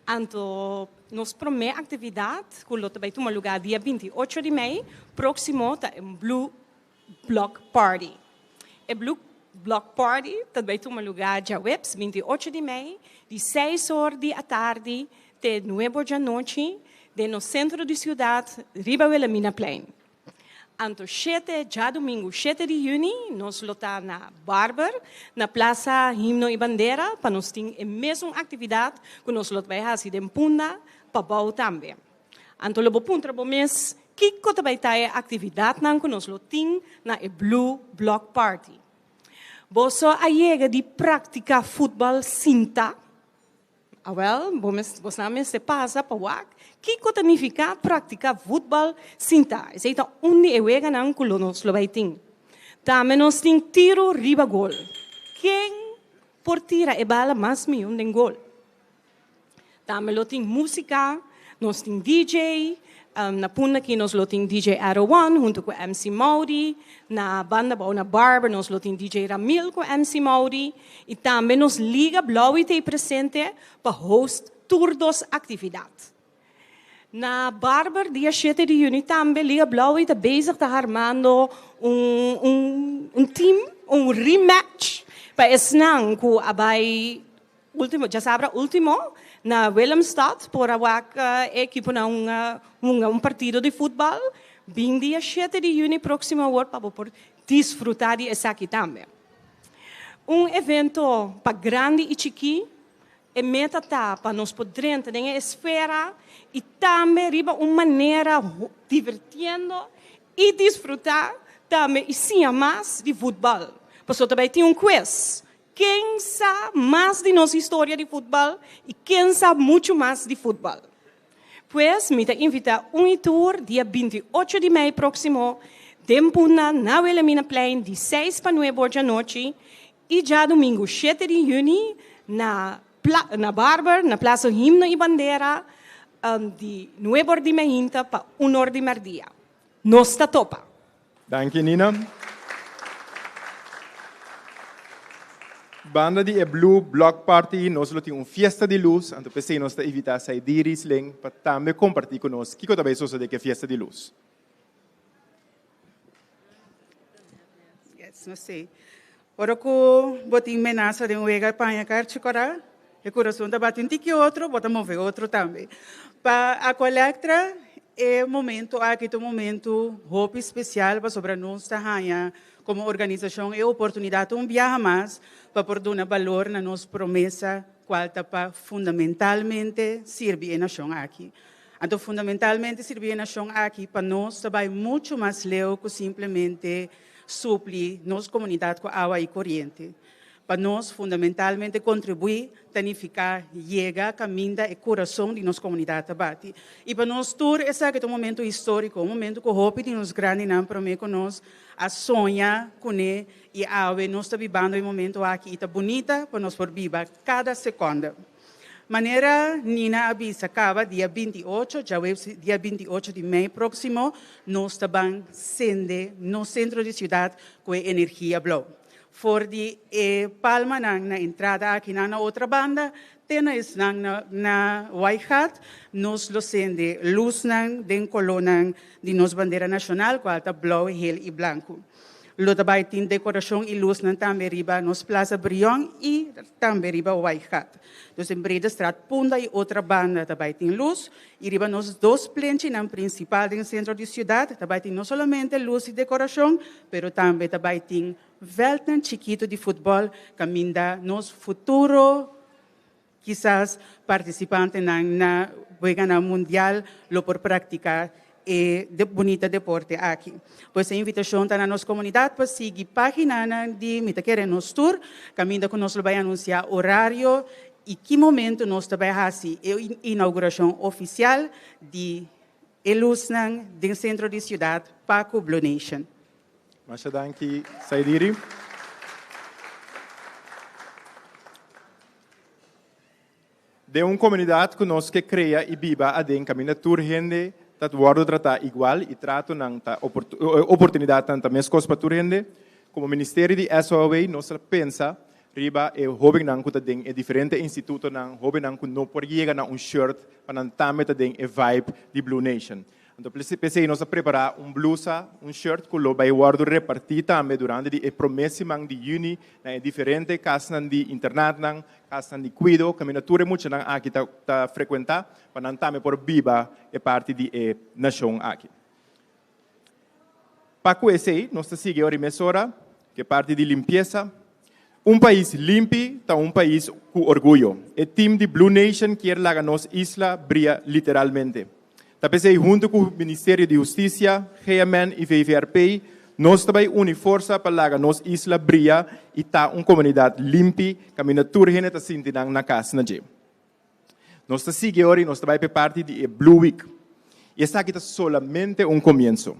Então, nos primeira atividade, que também toma lugar dia 28 de maio, próximo é Blue Block Party. É Blue Block Party também toma lugar dia 28 de maio, de 6 horas da tarde até 9 da noite, no centro da cidade, Riba Wilhelmina Plein. Então, já domingo, 7 de junho, nós lotamos na Barber, na Praça Himno e Bandeira, para nós ter a mesma atividade que nós lotamos fazer em Punda, para Bau também. Então, logo punta para mês, que também tem a atividade que nós lotamos na Blue Block Party. Você aí de prática futebol cinta. Você se passa para o que significa praticar futebol cinta? Isso é onde eu chego na nós vai ter. Também nós temos tiro riba gol. Quem por tira e bala mais milhão de gol. Também nós temos música, nós temos DJ. Na Puna aqui nós temos DJ Arrow One junto com MC Mauri. Na banda na Barber nós temos DJ Ramil com MC Mauri. E também nós Liga Blau e presente para host tour das atividades. Na Barber, dia 7 de junho, também Liga Blau está bezig te armando team, rematch para esse ano que abai último, já sabe último na Willemstad por a equipe na partido de futebol. Bem dia 7 de junho próximo ano para por desfrutar de essa aqui também. Evento para grande e chiqui. E meta para nós podermos ter uma esfera e também riba uma maneira divertindo e desfrutar também e sim mais de futebol. Porque também tem quiz. Quem sabe mais de nossa história de futebol e quem sabe muito mais de futebol. Pois, me invita tour dia 28 de maio próximo, tempo na Wilhelmina Plein, de 6 para 9 da noite, e já domingo 7 de junho, na Barber, na Praça Himno e Bandeira, de 9 de manhã para 1 de meio-dia. Nós está topa. Danke, Nina. Banda de Blue Block Party, nós temos festa de luz, então pensei nós está evitar sair de Riesling para também compartilhar conosco. Que também só de que festa de luz? Yes, não sei. Ora que botin menasa de um ega panha car chikora. O coração está batendo que outro, bota mover outro também. Para a coleta, é momento, aqui é um momento roupa especial para sobre nós, como organização, é oportunidade viajar mais para pôr valor na nossa promessa, qual está para fundamentalmente servir a nação aqui. Então, fundamentalmente, servir a nação aqui para nós também muito mais leu que simplesmente suprir nossa comunidade com água e corrente. Para nós, fundamentalmente, contribuir, tanificar, chega, caminha e coração de nossa comunidade também. E para nós, tudo esse é um momento histórico, um momento que o hope de nos grandes não promete com nós, a sonhar com ele e a ave, nós estamos vivendo um momento aqui, e está bonita para nós por viver cada segunda. Maneira, Nina avisa, acaba dia 28, já é dia 28 de maio próximo, nós estamos sendo no centro de cidade com energia blue. For de palma na entrada aqui na outra banda, tenas na White Hat, nos lo sende luz den colona de nos bandeira nacional, qual está blue, gel e branco. Lo também tem decoração e luz também riba nos Plaza Brion e também riba White Hat. Então, em Breda Straat, Punda e outra banda também tem luz. E riba nos dois planches na principal do centro de cidade, também tem não somente luz e decoração, mas também tem veltan chiquito de futebol, caminha nos futuro, quizás participante na Vegana Mundial, lo por praticar de bonita deporte aqui. Pois a invitação está na nossa comunidade para seguir a página de Mitaquera nos tour, caminho que nós vai anunciar horário e que momento nós também fazemos a inauguração oficial de Elusnan, do centro de cidade, Paco Blue Nation. Masha danki, Saidiri. De uma comunidade que nós que cria e viva a den caminho tour gente dat guardo tratar igual e trato nang ta oportunidade tanta mescos para turende como Ministério de SOA nós pensa riba e hobby nang kuta ding e diferente instituto nang hobby nang kun no por llegar na shirt para nang tame ta ding e vibe de Blue Nation. Então pensei nós preparar blusa, shirt que lo vai guardo repartir também durante a promessa mang de juni na diferente casas de internat nang casas de cuido caminatura muito nang aqui ta frequentar para nang também por viva e parte de nação aqui. Para conhecer nós sigue a emissora que parte de limpeza. País limpo está país com orgulho. O time de Blue Nation quer lagar nos isla brilha literalmente. Tapesei junto com o Ministério de Justiça, GMN e VVRP, nós também unimos força para lagar nos isla brilha e tá comunidade limpa, caminha tour gente tá sentindo na casa na gem. Nós tá seguindo nós também para parte de Blue Week. E essa aqui tá solamente começo.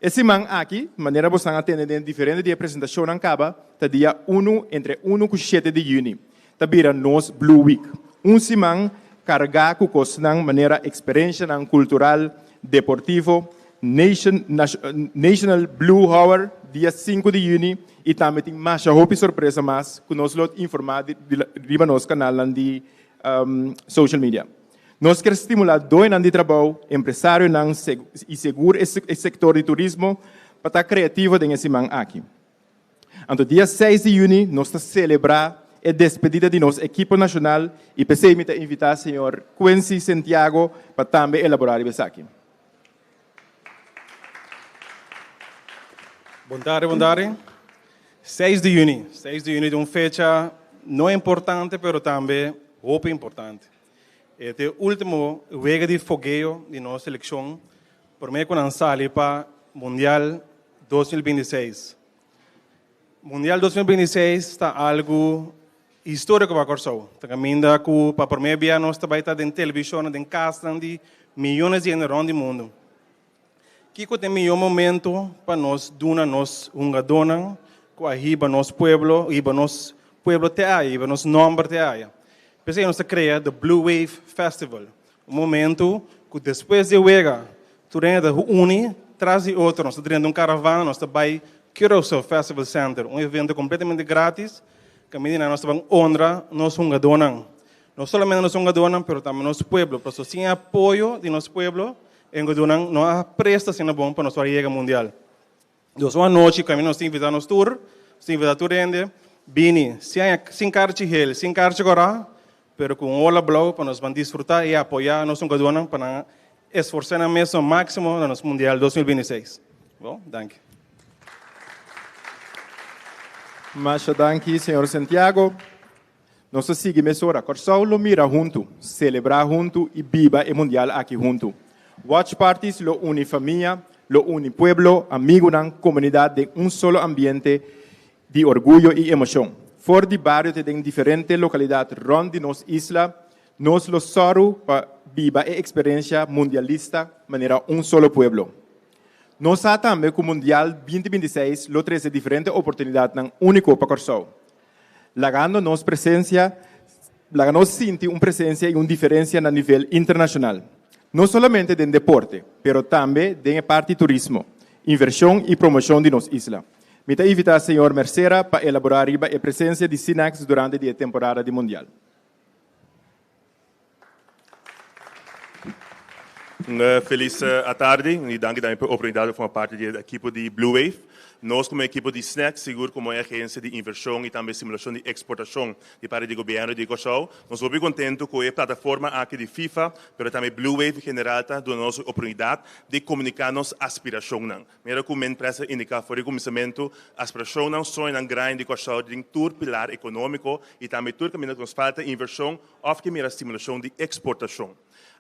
Esse man aqui, maneira você atender diferente de apresentação na caba, tá dia 1 entre 1 e 7 de junho. Tá vira nos Blue Week. Semana carregar com coisas maneira experiência cultural, deportivo, National Blue Hour, dia 5 de junho, e também tem mais surpresa mais, que nós vamos informar de nosso canal de social media. Nós queremos estimular dois anos de trabalho, empresário e seguro e setor de turismo, para estar criativo nesse man aqui. Então, dia 6 de junho, nós vamos celebrar a despedida de nossa equipe nacional e pensei me invitar o senhor Quincy Santiago para também elaborar isso aqui. Boa tarde. 6 de junho é uma fecha não importante, mas também muito importante. Este é o último jogo de fogueio de nossa seleção, por meio de sair para o Mundial 2026. Mundial 2026 está algo histórico para Corsão. Caminha para por meio de nós também está em televisão, em casa de milhões de gente do mundo. Que tem melhor momento para nós donar nós dona com a riba nosso pueblo te aí, nosso nome te aí. Pensei nós cria the Blue Wave Festival, momento que depois de jogar, tu ainda une traz outro, nós dentro de caravana, nós vai Carousel Festival Center, evento completamente grátis. Que a medida nós vamos honrar nosso dona. Não somente nosso dona, mas também nosso pueblo. Por isso, sem apoio de nosso pueblo, não há presta sendo bom para nossa liga mundial. Então, uma noite, que nós invitamos nos tour, invitamos a turende, Bini, sem carta gel, sem carta agora, pero com Ola Blau para nós vamos desfrutar e apoiar nosso governo para esforçar na mesa máximo no nosso Mundial 2026. Bom, danke. Masha danke, senhor Santiago. Nós seguimos agora. Corsau lo mira junto, celebrar junto e viva o Mundial aqui junto. Watch parties lo une família, lo une pueblo, amigo na comunidade de solo ambiente de orgulho e emoção. For de barrio tem diferentes localidades rond de nossa isla, nós lo soro para viva a experiência mundialista maneira solo pueblo. Nós também com o Mundial 2026 lo traz diferentes oportunidades na único para Corsau. Lagando nos presencia, lagando sentir uma presença e uma diferença no nível internacional. Não somente em deporte, pero também em parte turismo, inversão e promoção de nossa isla. Me está invitando o senhor Mercera para elaborar a presença de Sinax durante a temporada de Mundial. Feliz tarde e danke também pela oportunidade de formar parte da equipe de Blue Wave. Nós, como equipe de SNAC, seguro como agência de inversão e também simulação de exportação de parte do governo de Corsau, nós estamos contentos com a plataforma aqui de FIFA, mas também Blue Wave general da nossa oportunidade de comunicar nossa aspiração. Mera como a empresa indica fora o começamento, aspiração não só em grande de Corsau, de todo pilar econômico e também todo caminho que nos falta inversão, ou que mera estimulação de exportação.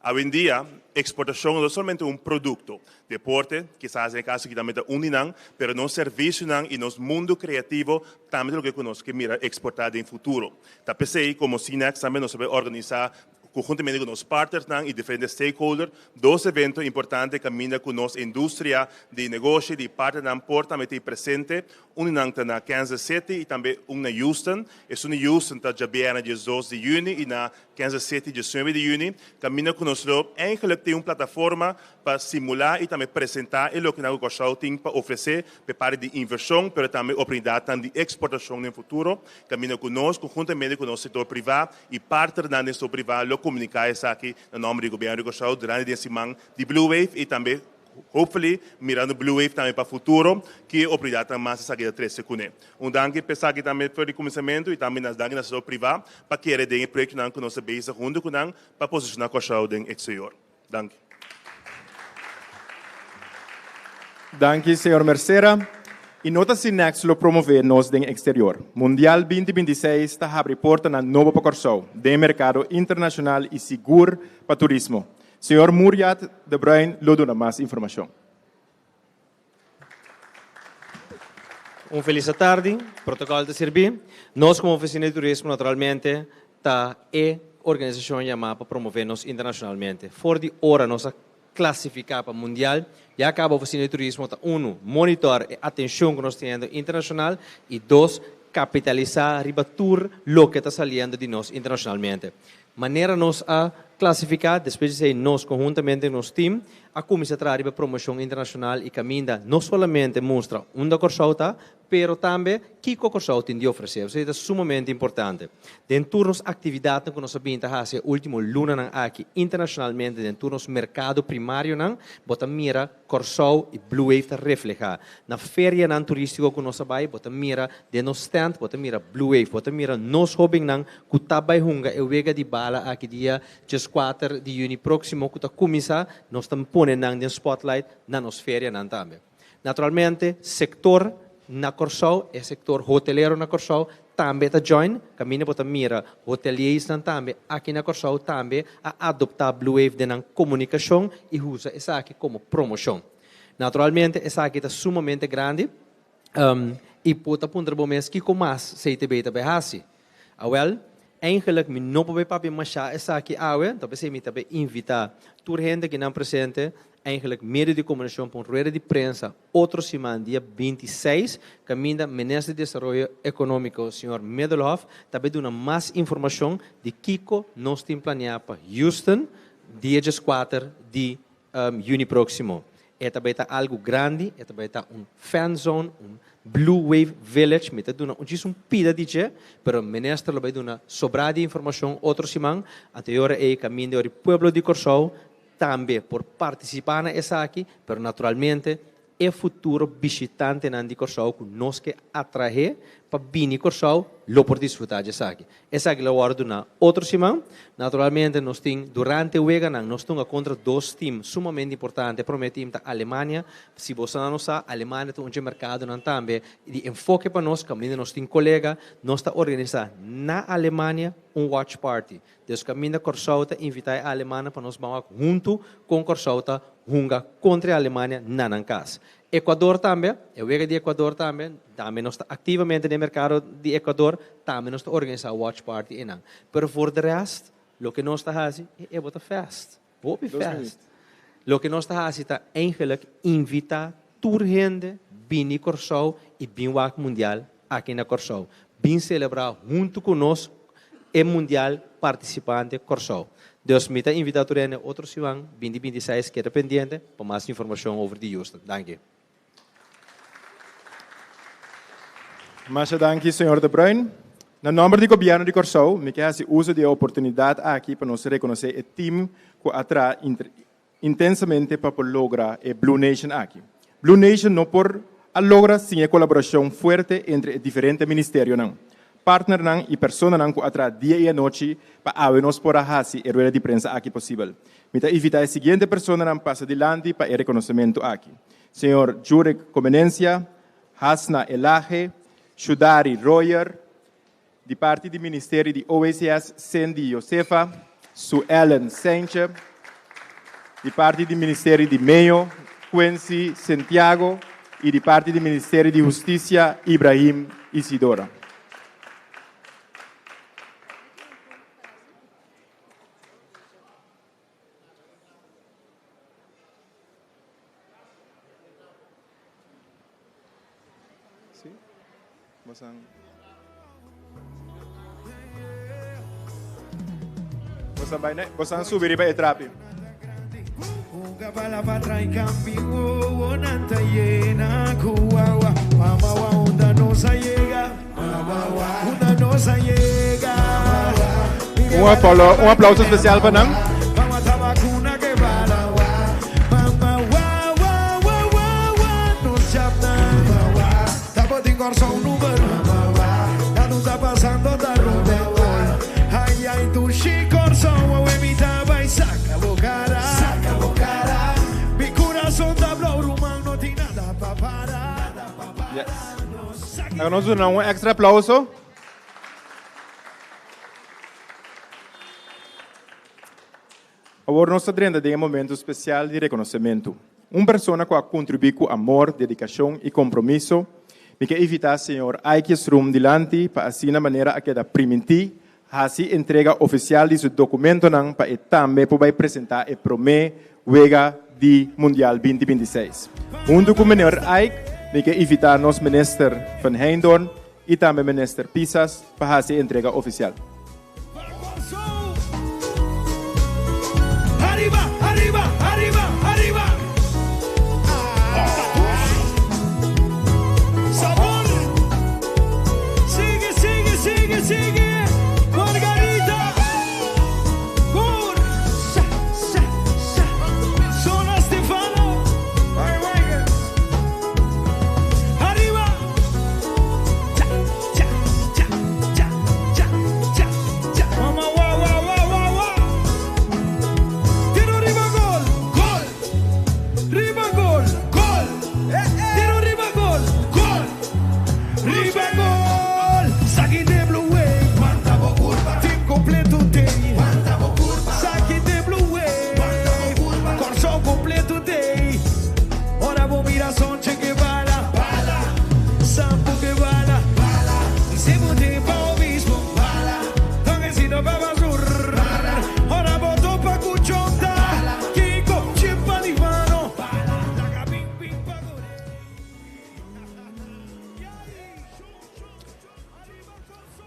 Hoje em dia, exportação não é somente produto. Deporte, quizás em caso que também é uninang, mas no serviço e no mundo criativo também é o que conosco que mira exportar em futuro. Tá pensei como Sinax também nós sabemos organizar conjuntamente com nossos partners e diferentes stakeholders, dois eventos importantes que caminham com nossa indústria de negócio, de parte da porta, também tem presente, na Kansas City e também na Houston. Na Houston está já bem na 12 de junho e na Kansas City 19 de junho. Caminha conosco, eigenlijk tem uma plataforma para simular e também apresentar o que o Corsau tem para oferecer para parte de inversão, mas também oportunidade de exportação no futuro. Caminha conosco, conjuntamente com o nosso setor privado e partner do setor privado, comunicar isso aqui no nome do governo de Corsau durante a semana de Blue Wave e também hopefully, mirando Blue Wave também para o futuro, que a oportunidade mais essa aqui de 3 segundos. Danke pensar aqui também para o começamento e também nas danke no setor privado para que ele tenha projeto que nós base junto com para posicionar Corsau no exterior. Danke. Danke, senhor Mercera. E nota Sinax lo promover nos no exterior. Mundial 2026 está abre porta na nova para Corsau, de mercado internacional e seguro para turismo. Senhor Muriat de Bruin, lo dona mais informação. Feliz tarde, protocolo de servir. Nós, como oficina de turismo, naturalmente, está organização chamada para promover-nos internacionalmente. Fora de hora, nós classificar para mundial, já acaba a oficina de turismo, monitor e atenção que nós temos internacional e 2, capitalizar riba tour lo que está saliendo de nós internacionalmente. Maneira nós a classificar, depois de nós conjuntamente nosso time, a começar a trazer a promoção internacional e caminha não somente mostra onde a Corsau está, pero também que a Corsau tem de oferecer. Isso é sumamente importante. Dentro das atividades que nós sabemos fazer último luna aqui internacionalmente, dentro do mercado primário, bota mira Corsau e Blue Wave está reflejar. Na feria turística que nós sabemos, bota mira de nos stand, bota mira Blue Wave, bota mira nos hobby que está bei hunga e vega de bala aqui dia 4 de junho próximo que está começar, nós estamos pondo no spotlight na nossa feria também. Naturalmente, sector na Corsau, é sector hoteleiro na Corsau, também está join, caminha para mira hoteliers também, aqui na Corsau também, a adoptar Blue Wave na comunicação e usa essa aqui como promoção. Naturalmente, essa aqui está sumamente grande e pode apontar para o que mais se te beita behasi. Eigenlijk me não pode papi machar essa aqui então você me também invitar toda gente que não presente eigenlijk meio de comunicação para rueda de prensa outro semana dia 26 caminha ministro de Desenvolvimento Econômico senhor Medelhoff também dá mais informação de Kiko nós temos planeado para Houston dia 4 de junho próximo. É também algo grande, é também fan zone, Blue Wave Village, me está dando pida de je, pero ministro lo vai dar sobrada de informação outra semana, anterior é caminho do pueblo de Corsau, também por participar nessa aqui, pero naturalmente é futuro visitante na de Corsau que nós que atrair para vir Corsau lo por desfrutar de aqui. Essa é a hora na outra semana. Naturalmente nós temos durante o vega nós estamos contra dois times sumamente importantes. Prometemos a Alemanha, se você não sabe, a Alemanha tem um mercado não também. De enfoque para nós, caminho nós temos colega, nós está organizando na Alemanha watch party. Deus caminho Corsau está invitar a Alemanha para nós vamos junto com Corsau tá junga contra a Alemanha na casa. Equador também, eu vejo de Equador também nós está ativamente no mercado de Equador, também nós está organizando watch party não. Pero por de resto, o que nós está fazendo é botar fest, botar fest. O que nós está fazendo é eigenlijk invitar toda gente vir Corsau e vir ao mundial aqui na Corsau, vir celebrar junto conosco o mundial participante Corsau. Deus me está invitado a outro semana, 2026, que é pendiente, para mais informação over de Houston. Dank je. Mas danke, senhor De Bruin. No nome do governo de Corsau, me quer fazer uso da oportunidade aqui para nós reconhecer o time que atrai intensamente para lograr a Blue Nation aqui. Blue Nation não por logra sem a colaboração forte entre diferentes ministérios não. Partner não e pessoas não que atrai dia e noite para avernos por a fazer a rueda de prensa aqui possível. Me está invitando a seguinte pessoa não passa adiante para o reconhecimento aqui. Senhor Jurek Comenencia, Hasna Elaje, Shudari Royer, de parte do Ministério de OACS, Sandy Josefa, Sue Ellen Sanchez, de parte do Ministério de Meio, Quincy Santiago, e de parte do Ministério de Justiça, Ibrahim Isidora. Você subir para a trap. Unga bala patra cambio, nanta llena kuwawa. Mama wa onda nos llega, onda nos llega. Aplauso especial para nós. Vamos a vacuna que bala. Mama wa nos chapna. Tá botando corso um número. Já não tá passando da ruta. Ai ai tu chico corso, o emita vai saca bocara. Mi corazón da blow rumang no tiene nada para parar. Yes. Agora nós damos um extra aplauso. Agora nós estamos em um momento especial de reconhecimento. Uma pessoa que contribui com amor, dedicação e compromisso, me quer evitar, senhor, Aikes Rum dilante para assim na maneira a que da permitir a entrega oficial de seu documento para também poder apresentar e prometer Wega de Mundial 2026. Junto com o senhor Ike, me quer evitar nos minister Van Heindorn e também minister Pisas para a entrega oficial. Arriba, arriba, arriba, arriba. Sabor. Sigue, sigue, sigue, sigue. Margarita. Gur. Sola Stefano. Arriba. Cha, cha, cha, cha, cha, cha, cha. Mama, wa, wa, wa, wa, wa. Tiro arriba gol, gol. Riba gol, gol. Tiro arriba gol, gol. Riba gol. Saque de Blue Wave. Quanta curva. Team completo tem. Quanta curva. Saque de Blue Wave. Quanta curva. Corso completo tem. Ora vou mirar som che que bala. Bala. Sampo que bala. Bala. E se bote pa o bispo. Bala. Donde si no va a sur. Ora boto pa cuchonta. Kiko chimpa di mano. Bala. Ping ping pa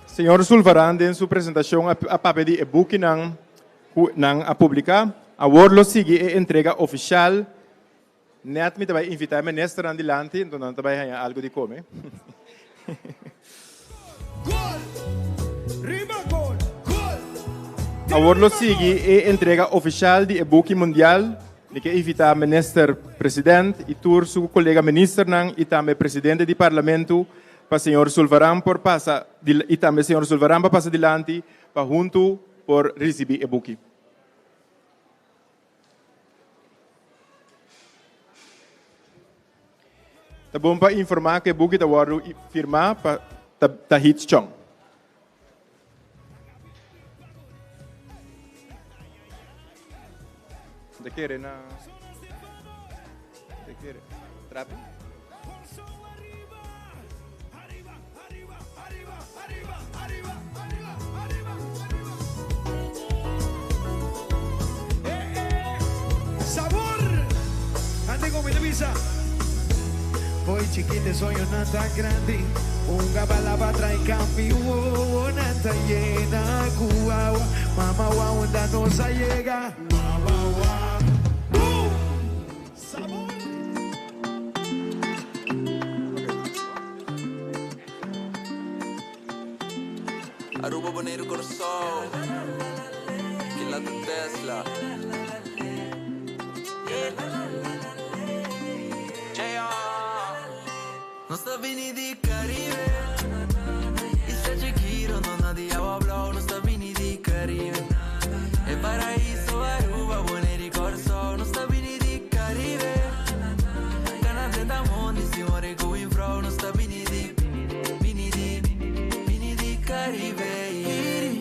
Senhor Sulvarande, em sua apresentação, a papel de e-book não a publicar. Agora, lo sigue a entrega oficial. Net me vai invitar a ministra andilante, então não vai ganhar algo de comer. Riba gol, gol. Agora, lo sigue a entrega oficial de e-book mundial Ik heb invita minister-president, e tour su colega minister nang, e também presidente do parlamento, para senhor Sulvaram por passa, e também senhor Sulvaram para passar dilante, para junto por receber e buki. Tá bom para informar que o buki tá waro firmar para tá hit chong. De querer na de querer trape. Sabor, ande con mi divisa. Poi chiquite soy una tan grande, un gabalaba trae cambio, una tan llena, cuau, mama wow, onda no se llega, mama wow, sabor. Aruba Bonero Corazón, que la Tesla. Non sta vini di Caribe, il sacce giro non ha di agua blau, non sta vini di Caribe, e paraíso Aruba buone ricorso, non sta vini di Caribe, canate da mondi si muore con in frau, non sta vini di Caribe,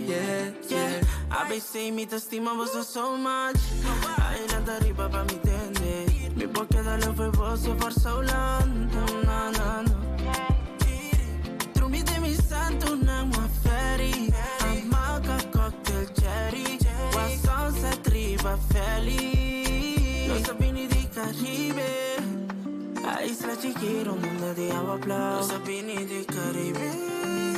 yeah, yeah. ABC mi te estimamos so much, ai nada riba pa mi tende, mi può chiedere fue vos for so long, no, no, no. Trumite mi santo una muaferi, amaca cocktail cherry, wa sunset riba feliz, lo sapini di Caribe, a isla chiquero donde de agua blau, lo sapini di Caribe.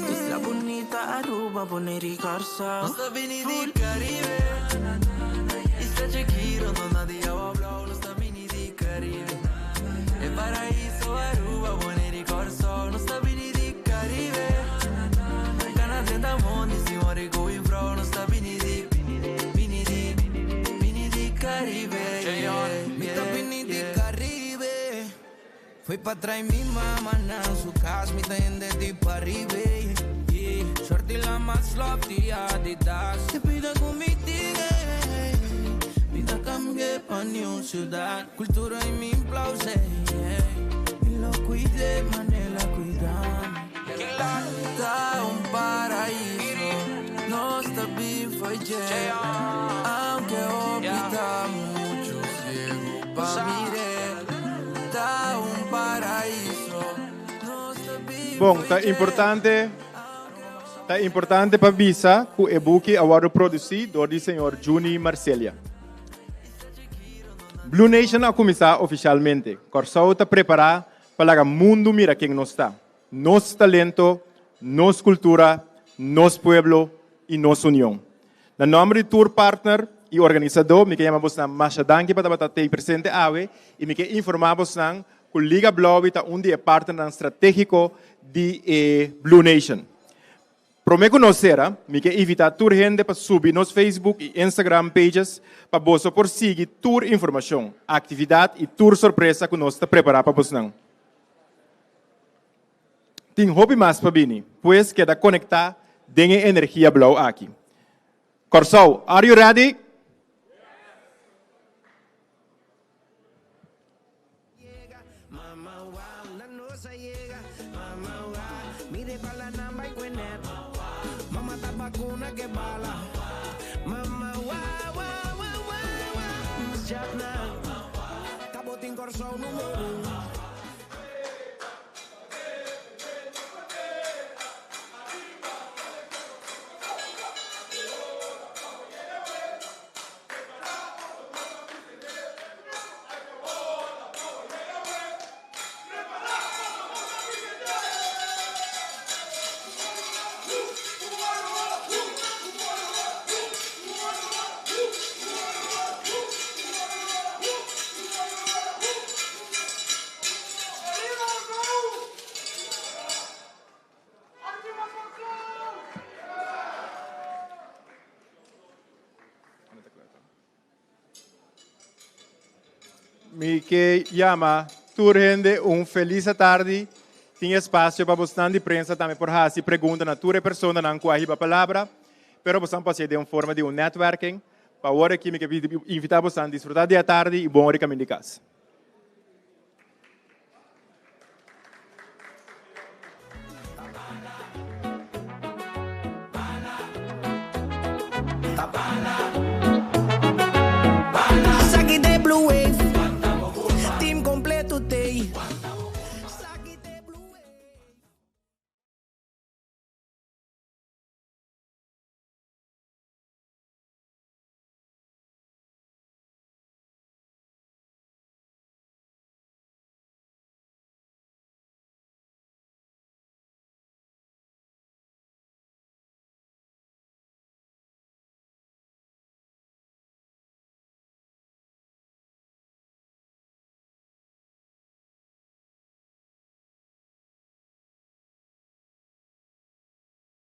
Isla bonita, Aruba, buone ricorso. Non sta vini di Caribe, Isla Chequiro, donna di agua blau. Non sta vini di Caribe, e paraíso, Aruba, buone ricorso. Non sta vini di Caribe, canate da mondi, si muore con in frau. Non sta vini di Caribe, mi sta vini di Caribe. Fui pa' atrás mi mamá, su casa, mi tende di pa' arriba. Shorty la más lofty Adidas. Te pida con mi tigre, vida cambié pa' New Ciudad. Cultura y mi plause, y lo cuidé, mané la cuidamos. Está un paraíso, no está bien fue aunque orbita mucho ciego pa' mirar. Está un paraíso, no está bien. Bom, tá importante para visa que o e-book agora produzido door o senhor Juni Marcelia. Blue Nation a começar oficialmente. Corsau está preparado para o mundo mira quem nós está. Nosso talento, nossa cultura, nosso pueblo e nossa união. Na nome do tour partner e organizador, me chama você Masha Danke para estar presente ave e me informar você que o Liga Blau está dia partner estratégico de Blue Nation. Para me conhecer, me quero invitar toda gente para subir nos Facebook e Instagram pages para você por seguir toda informação, atividade e toda surpresa que nós estamos preparados para você. Tem hobby mais para mim, pois queda conectar com a energia blau aqui. Corsau, are you ready? me que llama turhende feliz tarde. Tem espaço para bastante prensa também por fazer perguntas na tua pessoa, não com a palavra, pero você pode ser de uma forma de networking, para hora que me invitar você a desfrutar de tarde e bom hora caminho de casa.